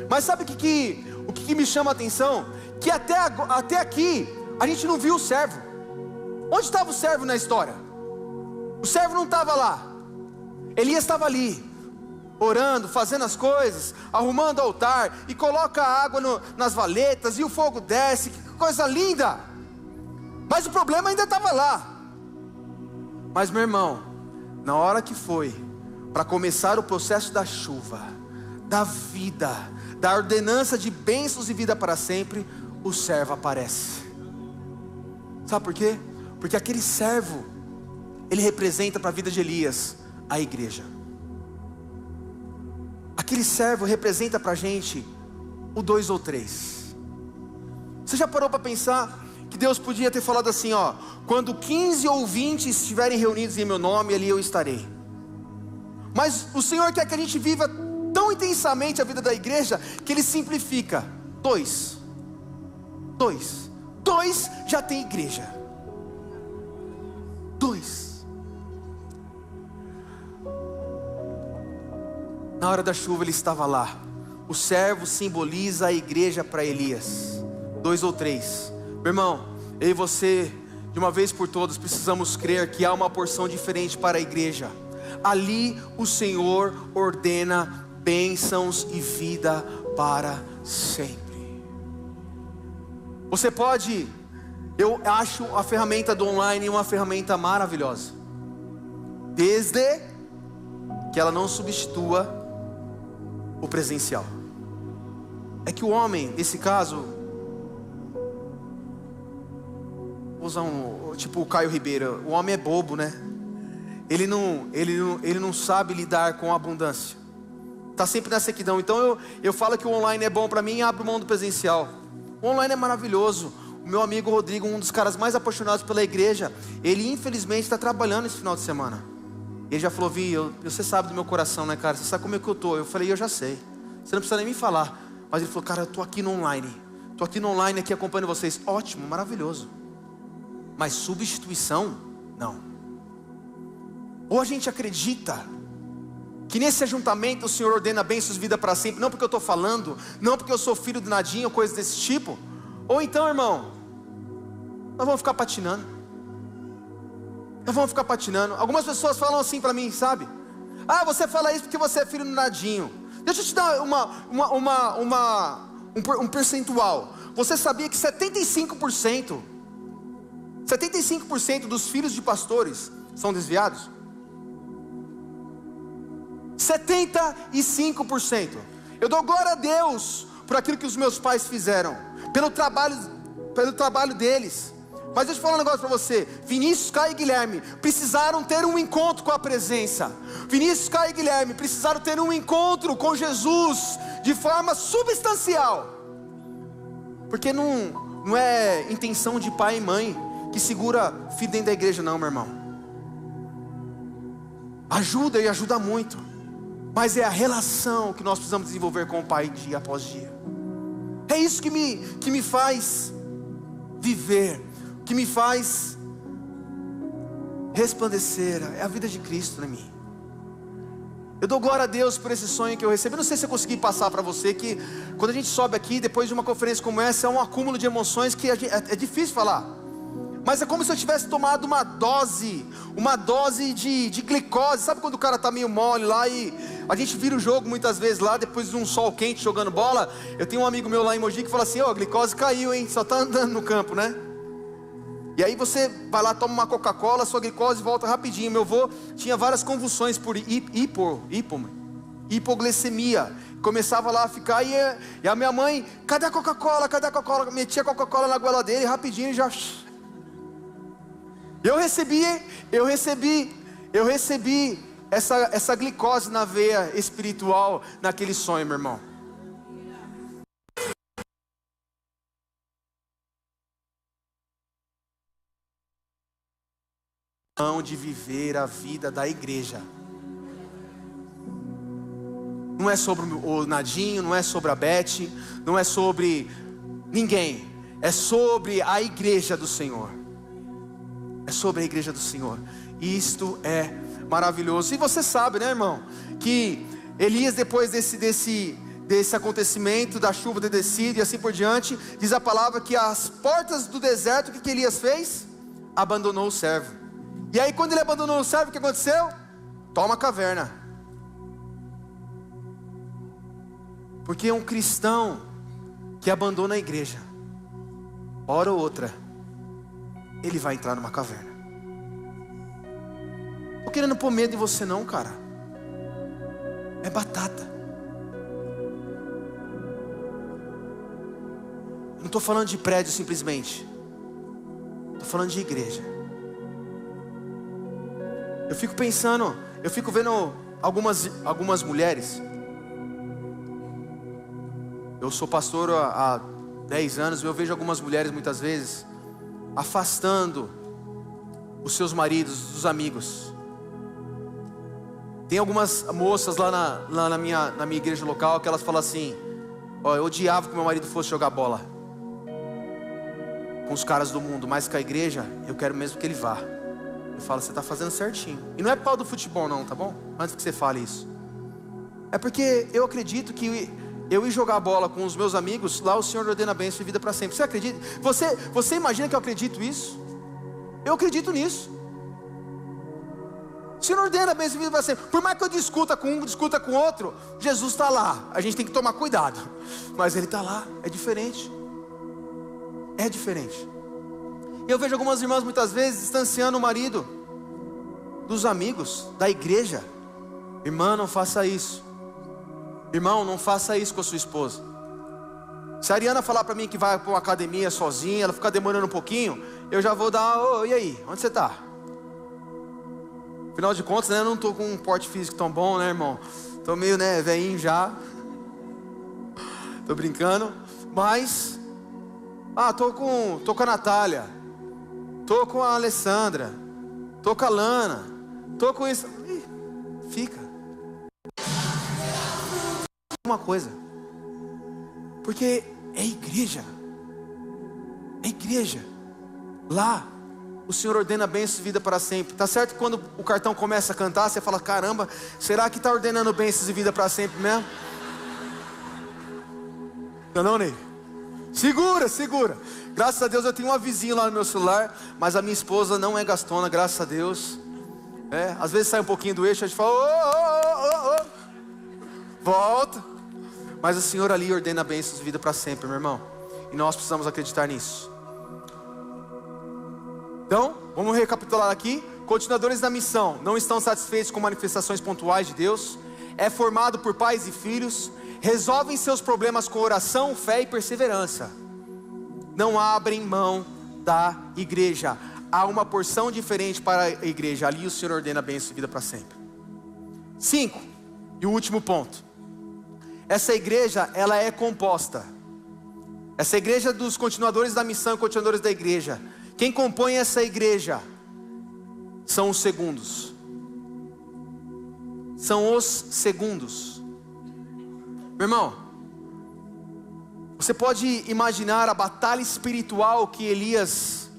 Mas sabe o que me chama a atenção? Que até aqui a gente não viu o servo. Onde estava o servo na história? O servo não estava lá. Elias estava ali, orando, fazendo as coisas, arrumando o altar, e coloca a água nas valetas, e o fogo desce. Que coisa linda. Mas o problema ainda estava lá. Mas, meu irmão, na hora que foi para começar o processo da chuva, da vida, da ordenança de bênçãos e vida para sempre, o servo aparece. Sabe por quê? Porque aquele servo ele representa para a vida de Elias a igreja. Aquele servo representa para a gente o 2 ou 3. Você já parou para pensar que Deus podia ter falado assim, ó: quando 15 ou 20 estiverem reunidos em meu nome, ali eu estarei. Mas o Senhor quer que a gente viva tão intensamente a vida da igreja, que Ele simplifica: 2 já tem igreja. 2. Na hora da chuva ele estava lá. O servo simboliza a igreja para Elias. 2 ou 3. Meu irmão, eu e você, de uma vez por todas, precisamos crer que há uma porção diferente para a igreja. Ali o Senhor ordena bênçãos e vida para sempre. Você pode, eu acho a ferramenta do online uma ferramenta maravilhosa, desde que ela não substitua o presencial. É que o homem, nesse caso, vou usar tipo o Caio Ribeiro, o homem é bobo, né? Ele não sabe lidar com a abundância. Está sempre na sequidão. Então eu falo que o online é bom para mim e abro mão do presencial. O online é maravilhoso. O meu amigo Rodrigo, um dos caras mais apaixonados pela igreja, ele infelizmente está trabalhando esse final de semana. Ele já falou: Vi, você sabe do meu coração, né, cara? Você sabe como é que eu estou. Eu falei: eu já sei. Você não precisa nem me falar. Mas ele falou: cara, eu estou aqui no online. Estou aqui no online, aqui acompanhando vocês. Ótimo, maravilhoso. Mas substituição, não. Ou a gente acredita que nesse ajuntamento o Senhor ordena bênçãos, vida para sempre, não porque eu estou falando, não porque eu sou filho do Nadinho, coisa desse tipo. Ou então, irmão, nós vamos ficar patinando. Algumas pessoas falam assim para mim, sabe? Ah, você fala isso porque você é filho do Nadinho. Deixa eu te dar um percentual. Você sabia que 75% dos filhos de pastores são desviados? 75%. Eu dou glória a Deus por aquilo que os meus pais fizeram, pelo trabalho deles. Mas deixa eu falar um negócio para você. Vinícius, Caio e Guilherme precisaram ter um encontro com a presença. Vinícius, Caio e Guilherme precisaram ter um encontro com Jesus de forma substancial. Porque não é intenção de pai e mãe que segura filho dentro da igreja, não, meu irmão. Ajuda e ajuda muito, mas é a relação que nós precisamos desenvolver com o Pai dia após dia. É isso que me faz viver, que me faz resplandecer. É a vida de Cristo em mim. Eu dou glória a Deus por esse sonho que eu recebi. Eu não sei se eu consegui passar para você que quando a gente sobe aqui, depois de uma conferência como essa, é um acúmulo de emoções que é difícil falar. Mas é como se eu tivesse tomado uma dose de glicose. Sabe quando o cara está meio mole lá e a gente vira o jogo muitas vezes lá, depois de um sol quente jogando bola. Eu tenho um amigo meu lá em Mogi que fala assim: ó, a glicose caiu, hein? Só está andando no campo, né? E aí você vai lá, toma uma Coca-Cola, sua glicose volta rapidinho. Meu avô tinha várias convulsões por hipoglicemia. Começava lá a ficar e a minha mãe: cadê a Coca-Cola? Cadê a Coca-Cola? Metia a Coca-Cola na goela dele rapidinho e já... Eu recebi essa glicose na veia espiritual naquele sonho, meu irmão. De viver a vida da igreja. Não é sobre o Nadinho, não é sobre a Beth, não é sobre ninguém. É sobre a igreja do Senhor. É sobre a igreja do Senhor. E isto é maravilhoso. E você sabe, né, irmão, que Elias, depois desse acontecimento da chuva ter descido e assim por diante, diz a palavra que às portas do deserto, o que Elias fez? Abandonou o servo. E aí quando ele abandonou o servo, o que aconteceu? Toma a caverna. Porque um cristão que abandona a igreja, hora ou outra, ele vai entrar numa caverna. Tô querendo pôr medo em você não, cara. É batata. Não estou falando de prédio simplesmente. Estou falando de igreja. Eu fico pensando, eu fico vendo algumas mulheres. Eu sou pastor há 10 anos e eu vejo algumas mulheres muitas vezes afastando os seus maridos dos amigos. Tem algumas moças lá na minha igreja local que elas falam assim: ó, eu odiava que meu marido fosse jogar bola com os caras do mundo, mas com a igreja eu quero mesmo que ele vá. Eu falo, você está fazendo certinho. E não é pau do futebol não, tá bom? Antes que você fale isso. É porque eu acredito que eu ir jogar bola com os meus amigos, lá o Senhor ordena bênção e vida para sempre. Você acredita? Você imagina que eu acredito isso? Eu acredito nisso. O Senhor ordena bênção e vida para sempre. Por mais que eu discuta com um, discuta com outro, Jesus está lá. A gente tem que tomar cuidado. Mas Ele está lá, é diferente. É diferente. Eu vejo algumas irmãs muitas vezes distanciando o marido dos amigos, da igreja. Irmã, não faça isso. Irmão, não faça isso com a sua esposa. Se a Ariana falar para mim que vai para uma academia sozinha, ela ficar demorando um pouquinho, eu já vou dar, ô, e aí, onde você está? Afinal de contas, né, eu não estou com um porte físico tão bom, né, irmão? Estou meio, velhinho já. Estou brincando. Mas, tô com a Natália. Estou com a Alessandra. Estou com a Lana. Estou com isso. Fica. Uma coisa. Porque é igreja. É igreja. Lá, o Senhor ordena bênçãos e vida para sempre. Tá certo que quando o cartão começa a cantar, você fala, caramba, será que está ordenando bênçãos e vida para sempre mesmo? Não, Ney? Segura. Graças a Deus eu tenho uma vizinha lá no meu celular, mas a minha esposa não é gastona, graças a Deus. Às vezes sai um pouquinho do eixo, a gente fala, volta. Mas o Senhor ali ordena bênçãos e vida para sempre, meu irmão. E nós precisamos acreditar nisso. Então, vamos recapitular aqui. Continuadores da missão não estão satisfeitos com manifestações pontuais de Deus. É formado por pais e filhos. Resolvem seus problemas com oração, fé e perseverança. Não abrem mão da igreja. Há uma porção diferente para a igreja. Ali o Senhor ordena bênção e vida para sempre. 5. E o último ponto. Essa igreja, ela é composta. Essa igreja dos continuadores da missão e continuadores da igreja. Quem compõe essa igreja são os segundos. São os segundos. Meu irmão, você pode imaginar a batalha espiritual que Elias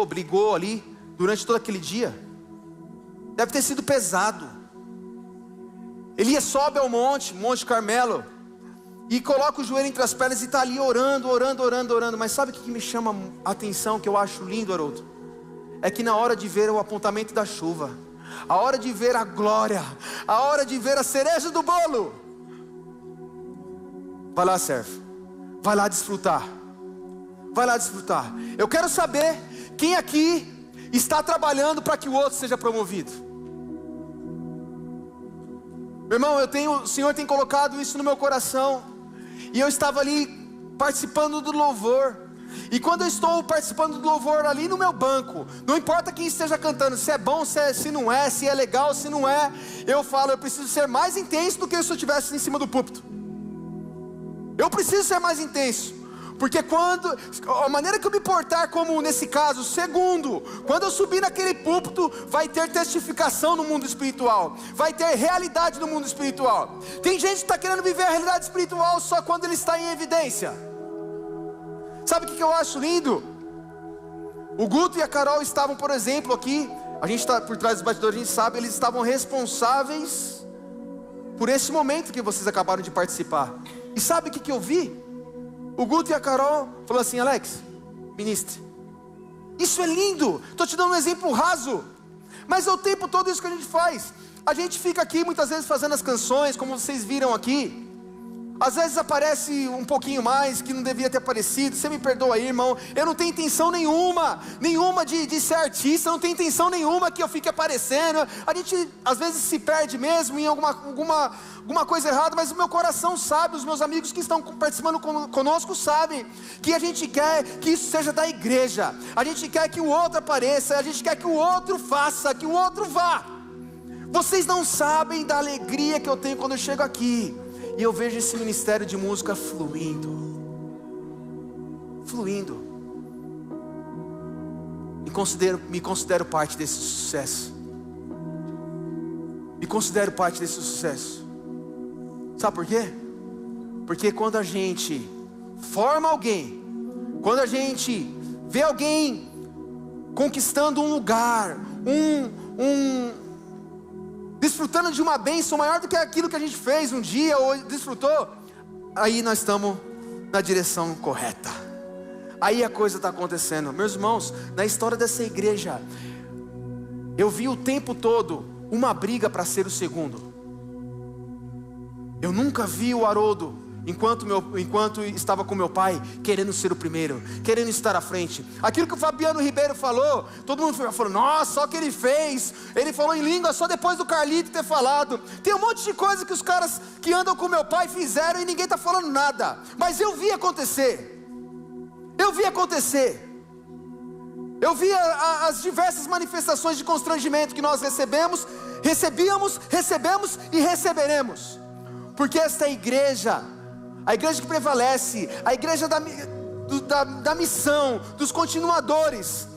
brigou ali durante todo aquele dia? Deve ter sido pesado. Elias sobe ao Monte Carmelo, e coloca o joelho entre as pernas e está ali orando. Mas sabe o que me chama a atenção, que eu acho lindo, Haroldo? É que na hora de ver o apontamento da chuva, a hora de ver a glória, a hora de ver a cereja do bolo, vai lá, servo, vai lá desfrutar. Eu quero saber quem aqui está trabalhando para que o outro seja promovido. Meu irmão, o Senhor tem colocado isso no meu coração. E eu estava ali participando do louvor. E quando eu estou participando do louvor ali no meu banco, não importa quem esteja cantando, se é bom, se não é, se é legal, se não é, eu falo, eu preciso ser mais intenso do que se eu estivesse em cima do púlpito. Eu preciso ser mais intenso. Porque a maneira que eu me portar, como nesse caso, segundo, quando eu subir naquele púlpito, vai ter testificação no mundo espiritual, vai ter realidade no mundo espiritual. Tem gente que está querendo viver a realidade espiritual só quando ele está em evidência. Sabe o que eu acho lindo? O Guto e a Carol estavam, por exemplo, aqui, a gente está por trás dos bastidores, a gente sabe, eles estavam responsáveis por esse momento que vocês acabaram de participar. E sabe o que eu vi? O Guto e a Carol falaram assim, Alex, ministre. Isso é lindo, estou te dando um exemplo raso, mas é o tempo todo isso que a gente faz. A gente fica aqui muitas vezes fazendo as canções, como vocês viram aqui. Às vezes aparece um pouquinho mais que não devia ter aparecido. Você me perdoa aí, irmão. Eu não tenho intenção nenhuma de ser artista. Não tenho intenção nenhuma que eu fique aparecendo. A gente às vezes se perde mesmo em alguma coisa errada, mas o meu coração sabe, os meus amigos que estão participando conosco sabem que a gente quer que isso seja da igreja. A gente quer que o outro apareça, a gente quer que o outro faça, que o outro vá. Vocês não sabem da alegria que eu tenho quando eu chego aqui e eu vejo esse ministério de música fluindo. Me considero parte desse sucesso. Me considero parte desse sucesso. Sabe por quê? Porque quando a gente forma alguém, quando a gente vê alguém conquistando um lugar, desfrutando de uma bênção maior do que aquilo que a gente fez um dia ou desfrutou, aí nós estamos na direção correta. Aí a coisa está acontecendo. Meus irmãos, na história dessa igreja, eu vi o tempo todo uma briga para ser o segundo. Eu nunca vi o Haroldo, enquanto estava com meu pai, querendo ser o primeiro, querendo estar à frente. Aquilo que o Fabiano Ribeiro falou, todo mundo falou, nossa, só o que ele fez. Ele falou em língua só depois do Carlito ter falado. Tem um monte de coisa que os caras que andam com meu pai fizeram e ninguém está falando nada. Mas eu vi acontecer. Eu vi as diversas manifestações de constrangimento que nós recebemos e receberemos. Porque esta igreja, a igreja que prevalece, a igreja da missão, dos continuadores,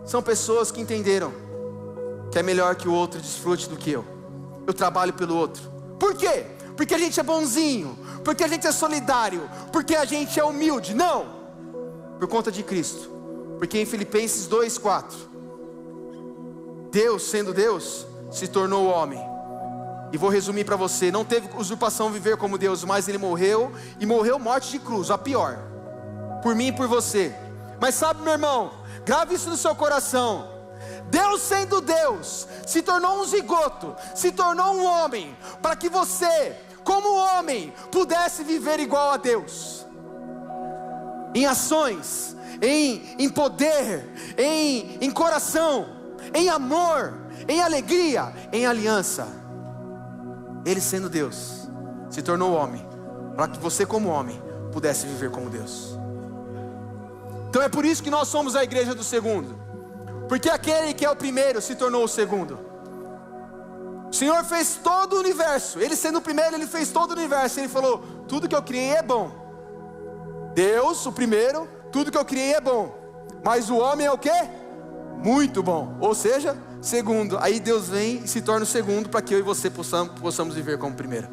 são pessoas que entenderam que é melhor que o outro desfrute do que eu. Eu trabalho pelo outro. Por quê? Porque a gente é bonzinho, porque a gente é solidário, porque a gente é humilde. Não, por conta de Cristo. Porque em Filipenses 2:4, Deus, sendo Deus, se tornou homem. E vou resumir para você, não teve usurpação viver como Deus, mas Ele morreu, e morreu morte de cruz, a pior, por mim e por você. Mas sabe, meu irmão, grave isso no seu coração. Deus sendo Deus, se tornou um zigoto, se tornou um homem, para que você, como homem, pudesse viver igual a Deus. Em ações, em poder, em coração, em amor, em alegria, em aliança. Ele sendo Deus, se tornou homem, para que você como homem, pudesse viver como Deus. Então é por isso que nós somos a igreja do segundo. Porque aquele que é o primeiro, se tornou o segundo. O Senhor fez todo o universo. Ele sendo o primeiro, Ele fez todo o universo. Ele falou, tudo que eu criei é bom. Deus, o primeiro, tudo que eu criei é bom. Mas o homem é o quê? Muito bom. Ou seja, segundo. Aí Deus vem e se torna o segundo, para que eu e você possamos viver como primeiro.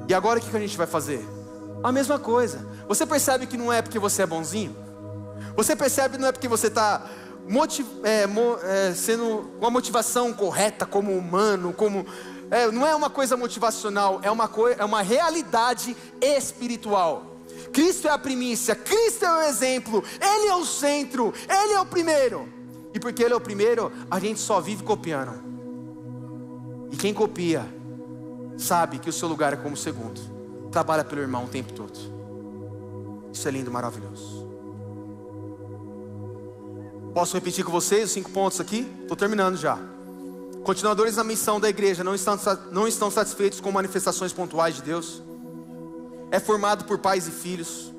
E agora o que a gente vai fazer? A mesma coisa. Você percebe que não é porque você é bonzinho? Você percebe que não é porque você está sendo uma motivação correta como humano, não é uma coisa motivacional, é uma realidade espiritual. Cristo é a primícia, Cristo é o exemplo, Ele é o centro, Ele é o primeiro. E porque Ele é o primeiro, a gente só vive copiando. E quem copia, sabe que o seu lugar é como segundo. Trabalha pelo irmão o tempo todo. Isso é lindo, maravilhoso. Posso repetir com vocês os 5 pontos aqui? Estou terminando já. Continuadores na missão da igreja não estão satisfeitos com manifestações pontuais de Deus. É formado por pais e filhos.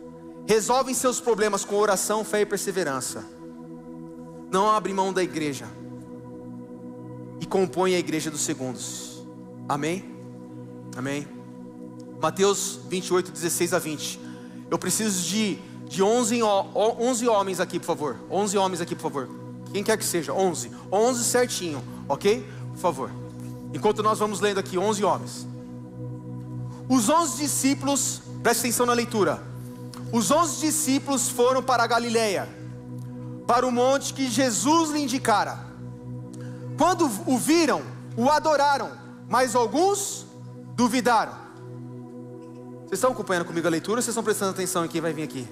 Resolvem seus problemas com oração, fé e perseverança. Não abre mão da igreja. E compõe a igreja dos segundos. Amém? Amém? Mateus 28, 16 a 20. Eu preciso de 11 homens aqui, por favor. 11 homens aqui, por favor. Quem quer que seja, 11. 11 certinho, ok? Por favor. Enquanto nós vamos lendo aqui, 11 homens. Os 11 discípulos, preste atenção na leitura. Os 11 discípulos foram para a Galileia, para o monte que Jesus lhe indicara. Quando o viram, o adoraram, mas alguns duvidaram. Vocês estão acompanhando comigo a leitura ou vocês estão prestando atenção em quem vai vir aqui?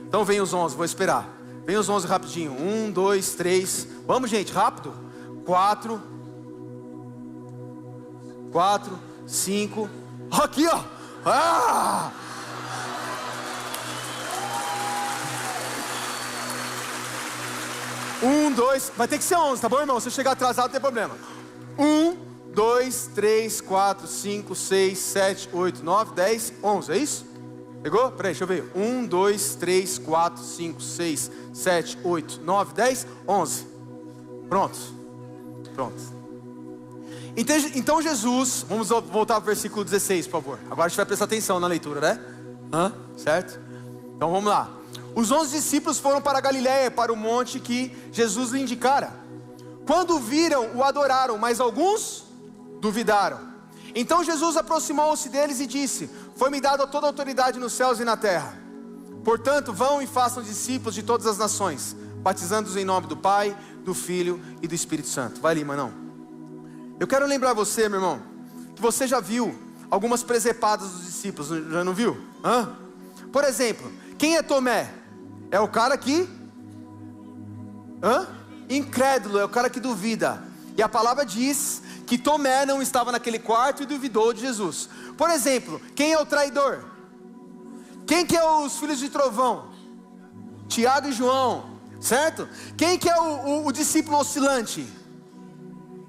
Então vem os 11, vou esperar. Vem os 11 rapidinho. 1, 2, 3. Vamos, gente, rápido. 4, 5. Aqui, ó. Ah! Um, dois. Vai ter que ser 11, tá bom, irmão? Se eu chegar atrasado, não tem problema. 1, 2, 3, 4, 5, 6, 7, 8, 9, 10, 11. É isso? Pegou? Peraí, deixa eu ver. 1, 2, 3, 4, 5, 6, 7, 8, 9, 10, 11. Pronto. Então Jesus, vamos voltar para o versículo 16, por favor. Agora a gente vai prestar atenção na leitura, né? Certo? Então vamos lá. Os 11 discípulos foram para a Galiléia, para o monte que Jesus lhe indicara. Quando viram, o adoraram, mas alguns duvidaram. Então Jesus aproximou-se deles e disse: foi-me dada toda a autoridade nos céus e na terra. Portanto, vão e façam discípulos de todas as nações, batizando-os em nome do Pai, do Filho e do Espírito Santo. Vai ali, Manão. Eu quero lembrar você, meu irmão, que você já viu algumas presepadas dos discípulos, já não viu? Por exemplo, quem é Tomé? É o cara que... incrédulo, é o cara que duvida. E a palavra diz que Tomé não estava naquele quarto e duvidou de Jesus. Por exemplo, quem é o traidor? Quem que é os filhos de trovão? Tiago e João, certo? Quem que é o discípulo oscilante?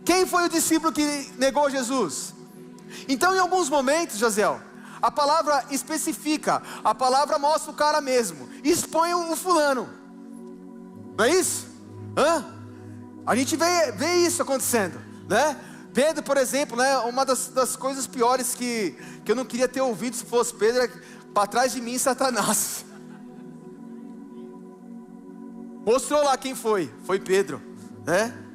Quem foi o discípulo que negou Jesus? Então, em alguns momentos, Jaziel, a palavra especifica, a palavra mostra o cara mesmo, expõe o fulano. Não é isso? A gente vê isso acontecendo, né? Pedro, por exemplo, né? Uma das coisas piores que eu não queria ter ouvido se fosse Pedro é: para trás de mim, Satanás. Mostrou lá quem foi Pedro, né?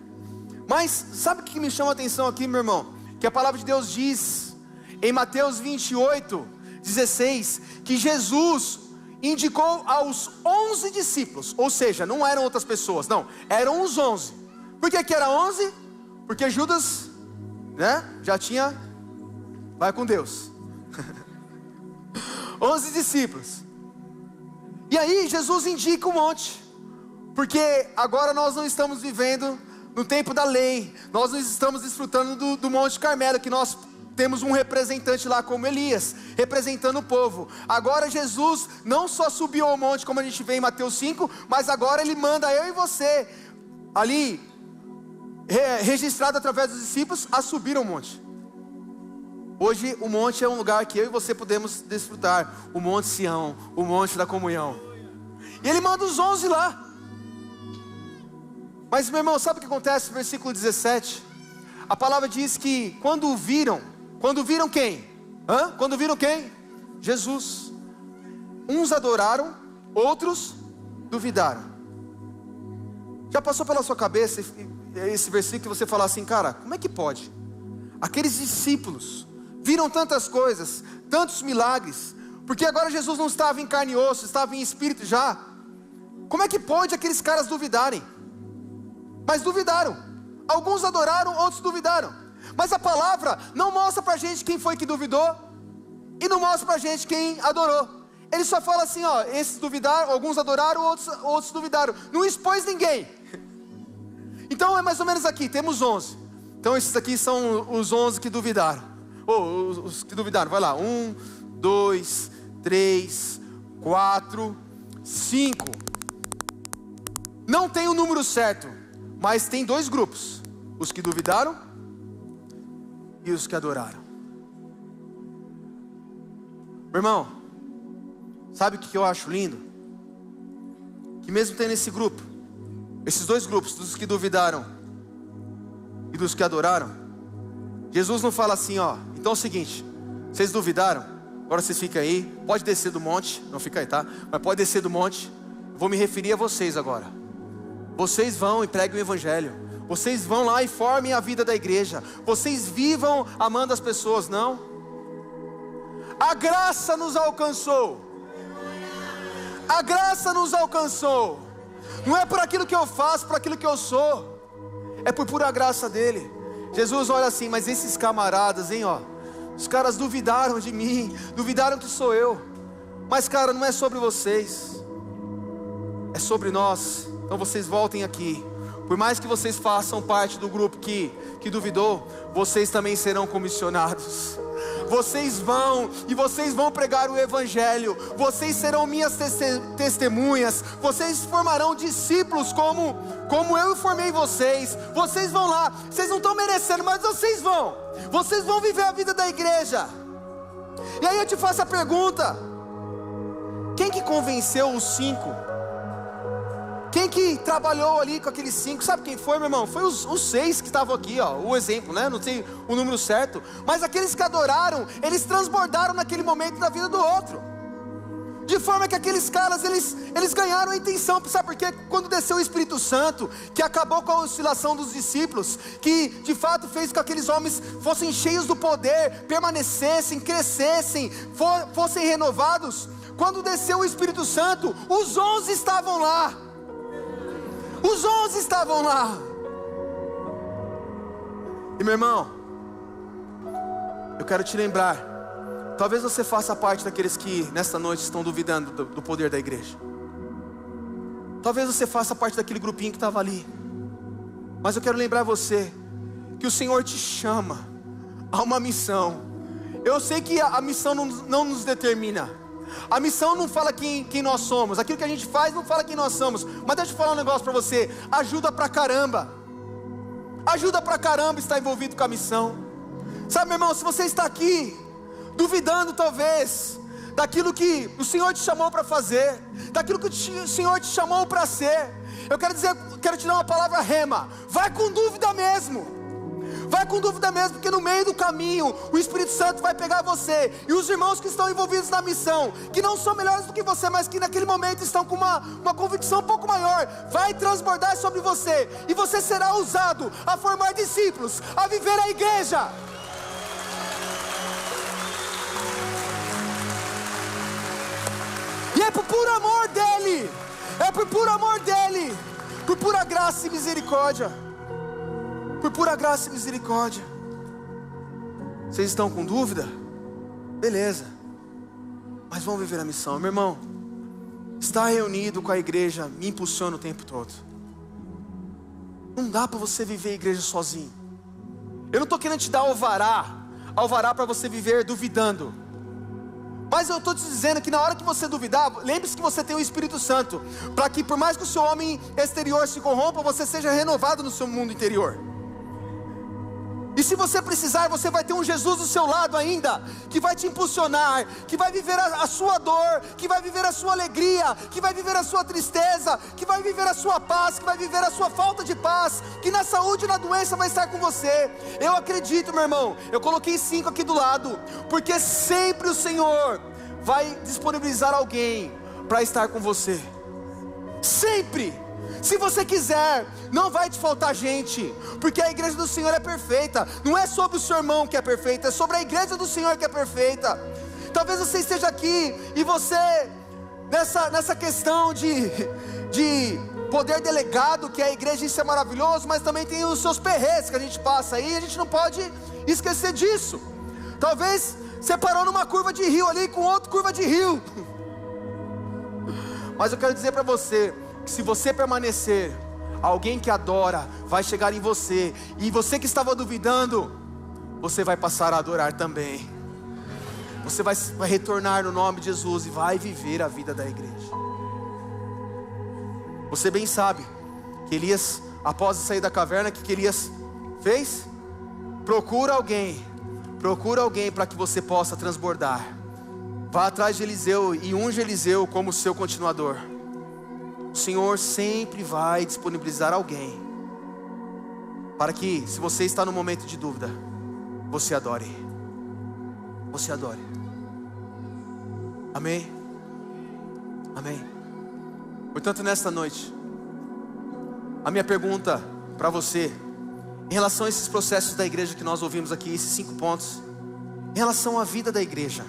Mas sabe o que me chama a atenção aqui, meu irmão? Que a palavra de Deus diz em Mateus 28, 16, que Jesus indicou aos 11 discípulos, ou seja, não eram outras pessoas, não, eram os 11. Por que era 11? Porque Judas, né, já tinha, vai com Deus. 11 discípulos. E aí Jesus indica um monte, porque agora nós não estamos vivendo no tempo da lei, nós não estamos desfrutando do Monte Carmelo, que nós temos um representante lá como Elias, representando o povo. Agora Jesus não só subiu ao monte, como a gente vê em Mateus 5, mas agora Ele manda eu e você, ali, registrado através dos discípulos, a subir ao monte. Hoje o monte é um lugar que eu e você podemos desfrutar, o Monte Sião, o Monte da Comunhão. E Ele manda os 11 lá. Mas, meu irmão, sabe o que acontece no versículo 17? A palavra diz que quando viram quem? Quando viram quem? Jesus. Uns adoraram, outros duvidaram. Já passou pela sua cabeça esse versículo e você falar assim: cara, como é que pode? Aqueles discípulos viram tantas coisas, tantos milagres, porque agora Jesus não estava em carne e osso, estava em espírito já. Como é que pode aqueles caras duvidarem? Mas duvidaram. Alguns adoraram, outros duvidaram. Mas a palavra não mostra pra gente quem foi que duvidou, e não mostra pra gente quem adorou. Ele só fala assim, ó: esses duvidaram, alguns adoraram, outros duvidaram. Não expôs ninguém. Então é mais ou menos aqui, temos 11. Então esses aqui são os 11 que duvidaram. Os que duvidaram, vai lá. 1, 2, 3, 4, 5. Não tem o número certo, mas tem dois grupos: os que duvidaram e os que adoraram. Meu irmão, sabe o que eu acho lindo? Que mesmo tendo esse grupo, esses dois grupos, dos que duvidaram e dos que adoraram, Jesus não fala assim, ó: então é o seguinte, vocês duvidaram, agora vocês ficam aí, pode descer do monte, não fica aí, tá? Mas pode descer do monte, vou me referir a vocês agora. Vocês vão e preguem o evangelho, vocês vão lá e formem a vida da igreja, vocês vivam amando as pessoas. Não, a graça nos alcançou. A graça nos alcançou. Não é por aquilo que eu faço, por aquilo que eu sou, é por pura graça dele. Jesus olha assim: mas esses camaradas, hein, ó, os caras duvidaram de mim, duvidaram que sou eu. Mas cara, não é sobre vocês, é sobre nós. Então vocês voltem aqui, por mais que vocês façam parte do grupo que duvidou, vocês também serão comissionados. Vocês vão pregar o evangelho. Vocês serão minhas testemunhas. Vocês formarão discípulos como eu formei vocês. Vocês vão lá. Vocês não estão merecendo, mas vocês vão. Vocês vão viver a vida da igreja. E aí eu te faço a pergunta: quem que convenceu os 5? Quem que trabalhou ali com aqueles 5? Sabe quem foi, meu irmão? Foi os 6 que estavam aqui, ó, o exemplo, né? Não sei o número certo, mas aqueles que adoraram, eles transbordaram naquele momento da vida do outro, de forma que aqueles caras, eles ganharam a intenção. Sabe por quê? Quando desceu o Espírito Santo, que acabou com a oscilação dos discípulos, que de fato fez com que aqueles homens fossem cheios do poder, permanecessem, crescessem, fossem renovados. Quando desceu o Espírito Santo, os 11 estavam lá. Os 11 estavam lá. E meu irmão, eu quero te lembrar, talvez você faça parte daqueles que nesta noite estão duvidando do poder da igreja. Talvez você faça parte daquele grupinho que estava ali. Mas eu quero lembrar você que o Senhor te chama a uma missão. Eu sei que a missão não nos determina. A missão não fala quem nós somos. Aquilo que a gente faz não fala quem nós somos. Mas deixa eu falar um negócio para você. Ajuda pra caramba. Ajuda pra caramba estar envolvido com a missão. Sabe, meu irmão, se você está aqui duvidando talvez daquilo que o Senhor te chamou para fazer, daquilo que o Senhor te chamou para ser, eu quero te dar uma palavra rema. Vai com dúvida mesmo. Vai com dúvida mesmo, porque no meio do caminho o Espírito Santo vai pegar você e os irmãos que estão envolvidos na missão, que não são melhores do que você, mas que naquele momento estão com uma convicção um pouco maior, vai transbordar sobre você, e você será usado a formar discípulos, a viver a igreja. E é por puro amor dele, por pura graça e misericórdia. Por pura graça e misericórdia. Vocês estão com dúvida? Beleza, mas vão viver a missão. Meu irmão, estar reunido com a igreja me impulsiona o tempo todo. Não dá para você viver a igreja sozinho. Eu não estou querendo te dar alvará para você viver duvidando. Mas eu estou te dizendo que na hora que você duvidar, lembre-se que você tem o Espírito Santo, para que por mais que o seu homem exterior se corrompa, você seja renovado no seu mundo interior. E se você precisar, você vai ter um Jesus do seu lado ainda, que vai te impulsionar, que vai viver a sua dor, que vai viver a sua alegria, que vai viver a sua tristeza, que vai viver a sua paz, que vai viver a sua falta de paz, que na saúde e na doença vai estar com você. Eu acredito, meu irmão, eu coloquei 5 aqui do lado, porque sempre o Senhor vai disponibilizar alguém para estar com você. Sempre. Se você quiser, não vai te faltar gente, porque a igreja do Senhor é perfeita. Não é sobre o seu irmão que é perfeita, é sobre a igreja do Senhor que é perfeita. Talvez você esteja aqui e você, nessa questão de poder delegado, que a igreja, isso é maravilhoso, mas também tem os seus perrengues que a gente passa aí, a gente não pode esquecer disso. Talvez você parou numa curva de rio ali com outra curva de rio. Mas eu quero dizer para você, que se você permanecer, alguém que adora vai chegar em você, e você que estava duvidando, você vai passar a adorar também. Você vai retornar no nome de Jesus e vai viver a vida da igreja. Você bem sabe que Elias, após sair da caverna, o que Elias fez? Procura alguém para que você possa transbordar. Vá atrás de Eliseu e unge Eliseu como seu continuador. O Senhor sempre vai disponibilizar alguém para que, se você está no momento de dúvida, você adore. Você adore. Amém? Amém. Portanto, nesta noite, a minha pergunta para você, em relação a esses processos da igreja que nós ouvimos aqui, esses 5 pontos, em relação à vida da igreja,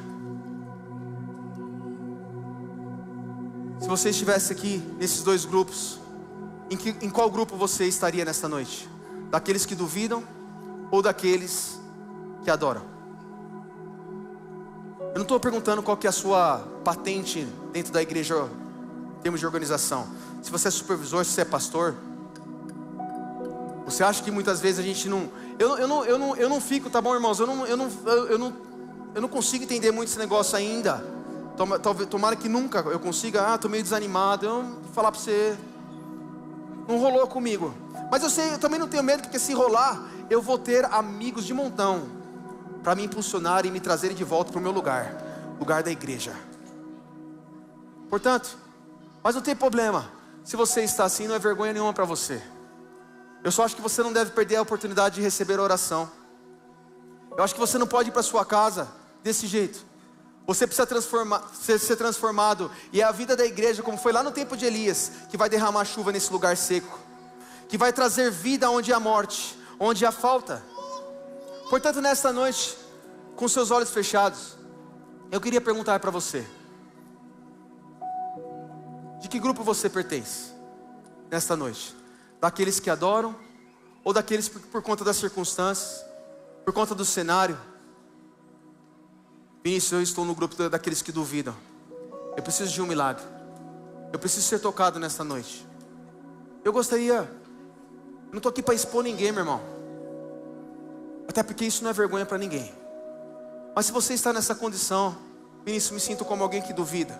se você estivesse aqui nesses 2 grupos, em qual grupo você estaria nesta noite? Daqueles que duvidam ou daqueles que adoram? Eu não estou perguntando qual que é a sua patente dentro da igreja em termos de organização. Se você é supervisor, se você é pastor, Você acha que muitas vezes a gente não... Eu não fico, tá bom, irmãos? Eu não consigo entender muito esse negócio ainda. Tomara que nunca eu consiga. Tô meio desanimado. Eu vou falar para você, não rolou comigo. Mas eu também não tenho medo, porque se rolar, eu vou ter amigos de montão para me impulsionar e me trazerem de volta para o meu lugar da igreja. Portanto, mas não tem problema. Se você está assim, não é vergonha nenhuma para você. Eu só acho que você não deve perder a oportunidade de receber a oração. Eu acho que você não pode ir para sua casa desse jeito. Você precisa ser transformado. E é a vida da igreja, como foi lá no tempo de Elias, que vai derramar chuva nesse lugar seco, que vai trazer vida onde há morte, onde há falta. Portanto, nesta noite, com seus olhos fechados, eu queria perguntar para você: de que grupo você pertence nesta noite? Daqueles que adoram, ou daqueles por conta das circunstâncias, por conta do cenário? Vinícius, eu estou no grupo daqueles que duvidam. Eu preciso de um milagre. Eu preciso ser tocado nesta noite. Eu não estou aqui para expor ninguém, meu irmão, até porque isso não é vergonha para ninguém. Mas se você está nessa condição, Vinícius, me sinto como alguém que duvida.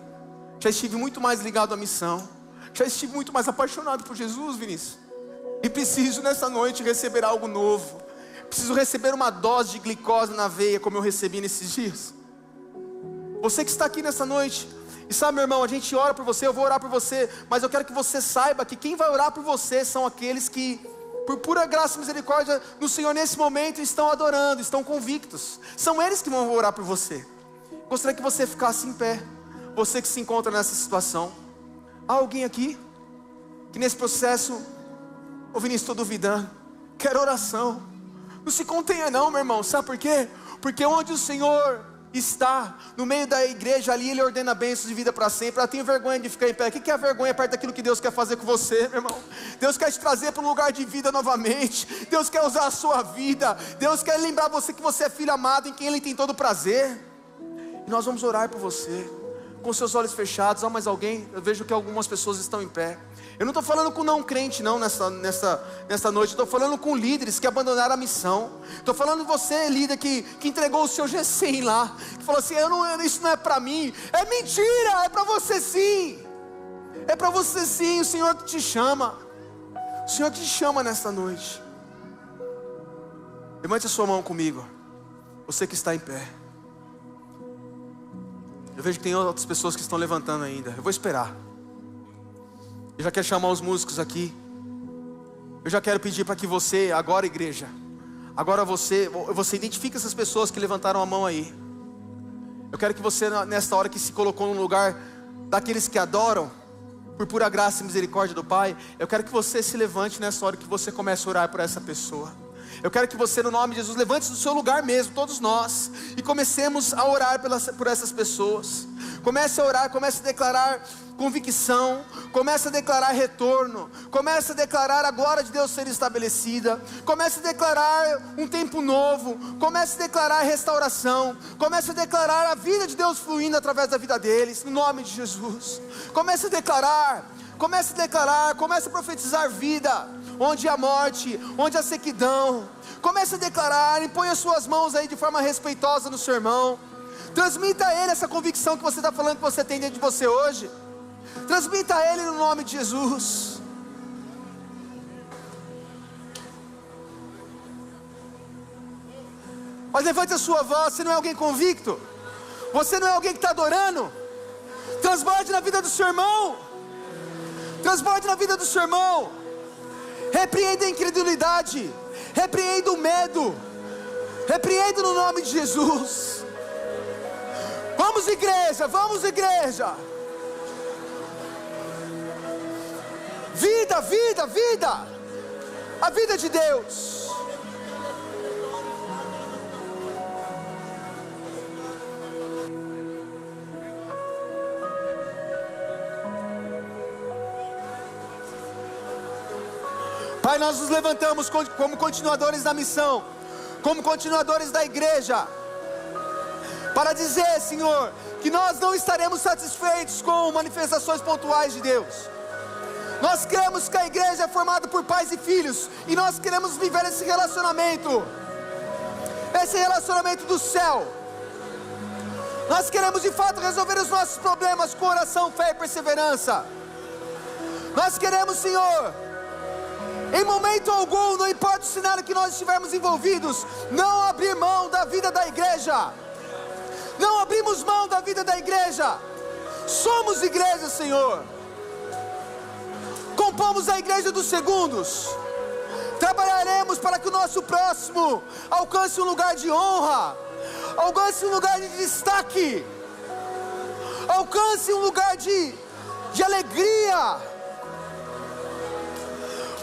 Já estive muito mais ligado à missão, já estive muito mais apaixonado por Jesus, Vinícius, e preciso nessa noite receber algo novo. Preciso receber uma dose de glicose na veia, como eu recebi nesses dias. Você que está aqui nessa noite, e sabe, meu irmão, a gente ora por você, eu vou orar por você, mas eu quero que você saiba que quem vai orar por você são aqueles que, por pura graça e misericórdia no Senhor, nesse momento estão adorando, estão convictos. São eles que vão orar por você. Gostaria que você ficasse em pé. Você que se encontra nessa situação. Há alguém aqui que nesse processo: ô Vinícius, estou duvidando, quero oração. Não se contenha não, meu irmão. Sabe por quê? Porque onde o Senhor está, no meio da igreja ali, Ele ordena bênçãos de vida para sempre. Eu tenho vergonha de ficar em pé. O que é a vergonha perto daquilo que Deus quer fazer com você, meu irmão? Deus quer te trazer para um lugar de vida novamente. Deus quer usar a sua vida. Deus quer lembrar você que você é filho amado, em quem Ele tem todo prazer. E nós vamos orar por você, com seus olhos fechados. Há mais alguém? Eu vejo que algumas pessoas estão em pé. Eu não estou falando com não crente não nessa noite. Estou falando com líderes que abandonaram a missão. Estou falando de você, líder, que entregou o seu G100 lá, que falou assim: isso não é para mim. É mentira, é para você sim. É para você sim. O Senhor que te chama. O Senhor que te chama nessa noite. Levante a sua mão comigo, você que está em pé. Eu vejo que tem outras pessoas que estão levantando ainda. Eu vou esperar. Eu já quero chamar os músicos aqui. Eu já quero pedir para que você, agora igreja, agora você identifique essas pessoas que levantaram a mão aí. Eu quero que você, nesta hora que se colocou no lugar daqueles que adoram, por pura graça e misericórdia do Pai, eu quero que você se levante nessa hora que você comece a orar por essa pessoa. Eu quero que você, no nome de Jesus, levante do seu lugar mesmo, todos nós, e comecemos a orar por essas pessoas. Comece a orar, comece a declarar convicção, comece a declarar retorno, comece a declarar a glória de Deus ser estabelecida, comece a declarar um tempo novo, comece a declarar restauração, comece a declarar a vida de Deus fluindo através da vida deles, no nome de Jesus. Comece a declarar, comece a profetizar vida, onde há morte, onde há sequidão. Comece a declarar e põe as suas mãos aí de forma respeitosa no seu irmão. Transmita a ele essa convicção que você está falando que você tem dentro de você hoje. Transmita a ele no nome de Jesus. Mas levante a sua voz. Você não é alguém convicto? Você não é alguém que está adorando? Transborde na vida do seu irmão. Transborde na vida do seu irmão. Repreenda a incredulidade. Repreenda o medo. Repreenda no nome de Jesus. Vamos igreja, vamos igreja. Vida, vida, vida. A vida de Deus. Pai, nós nos levantamos como continuadores da missão, como continuadores da igreja, para dizer, Senhor, que nós não estaremos satisfeitos com manifestações pontuais de Deus. Nós cremos que a igreja é formada por pais e filhos, e nós queremos viver esse relacionamento do céu. Nós queremos de fato resolver os nossos problemas com oração, fé e perseverança. Nós queremos, Senhor, em momento algum, não importa o cenário que nós estivermos envolvidos, não abrir mão da vida da igreja. Não abrimos mão da vida da igreja. Somos igreja, Senhor. Compomos a igreja dos segundos. Trabalharemos para que o nosso próximo alcance um lugar de honra, alcance um lugar de destaque, alcance um lugar de alegria.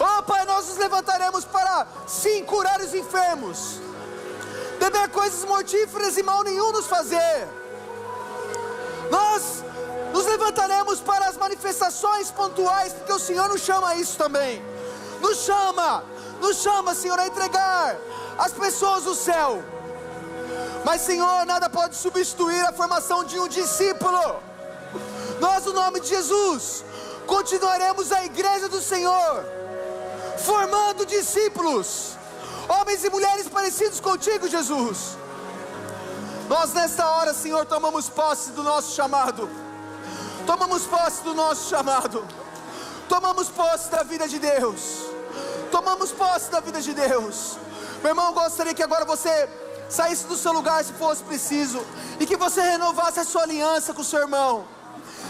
Oh Pai, nós nos levantaremos para sim curar os enfermos, beber coisas mortíferas e mal nenhum nos fazer. Nós nos levantaremos para as manifestações pontuais, porque o Senhor nos chama a isso também. Nos chama, Senhor, a entregar as pessoas do céu. Mas, Senhor, nada pode substituir a formação de um discípulo. Nós, no nome de Jesus, continuaremos a igreja do Senhor, formando discípulos, homens e mulheres parecidos contigo, Jesus. Nós nesta hora, Senhor, tomamos posse do nosso chamado. Tomamos posse do nosso chamado. Tomamos posse da vida de Deus. Tomamos posse da vida de Deus. Meu irmão, gostaria que agora você saísse do seu lugar se fosse preciso, e que você renovasse a sua aliança com o seu irmão.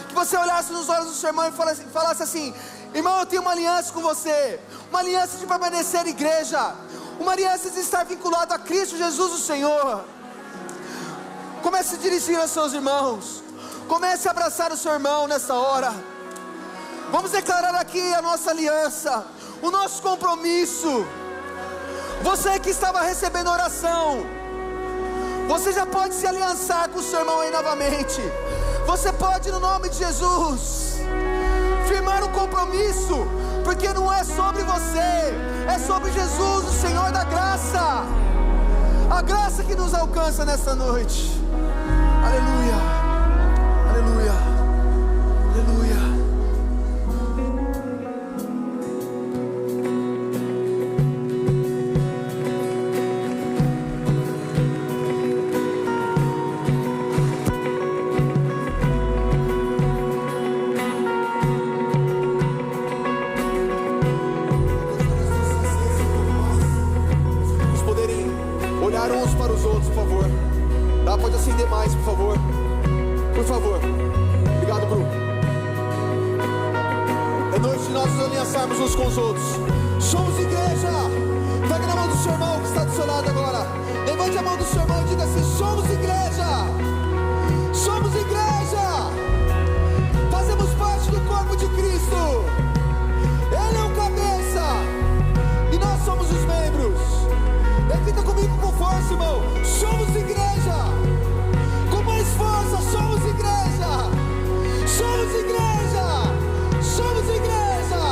Que você olhasse nos olhos do seu irmão e falasse assim: irmão, eu tenho uma aliança com você, uma aliança de permanecer igreja, uma aliança de estar vinculado a Cristo Jesus o Senhor. Comece a dirigir aos seus irmãos, comece a abraçar o seu irmão nessa hora. Vamos declarar aqui a nossa aliança, o nosso compromisso. Você que estava recebendo oração, você já pode se aliançar com o seu irmão aí novamente. Você pode, no nome de Jesus, firmar um compromisso, porque não é sobre você, é sobre Jesus, o Senhor da graça, a graça que nos alcança nessa noite. Aleluia, aleluia, aleluia. Uns para os outros, por favor. Tá? Pode acender mais, por favor. Por favor. Obrigado, Bruno. É noite de nós nos aliançarmos uns com os outros. Somos igreja. Pega na mão do seu irmão que está do seu lado agora. Levante a mão do seu irmão e diga assim: somos igreja. Somos igreja. Fazemos parte do corpo de Cristo. Ele é o cabeça e nós somos os membros. Repita comigo com força, irmão. Somos igreja. Com mais força, somos igreja. Somos igreja. Somos igreja.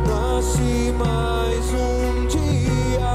Nasce mais um dia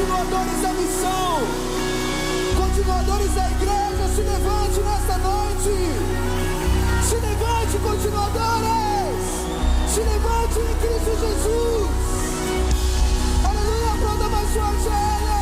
continuadores da missão, continuadores da igreja, se levante nesta noite. Se levante, continuadores. Se levante em Cristo Jesus. Aleluia, aplauda mais forte a Ele.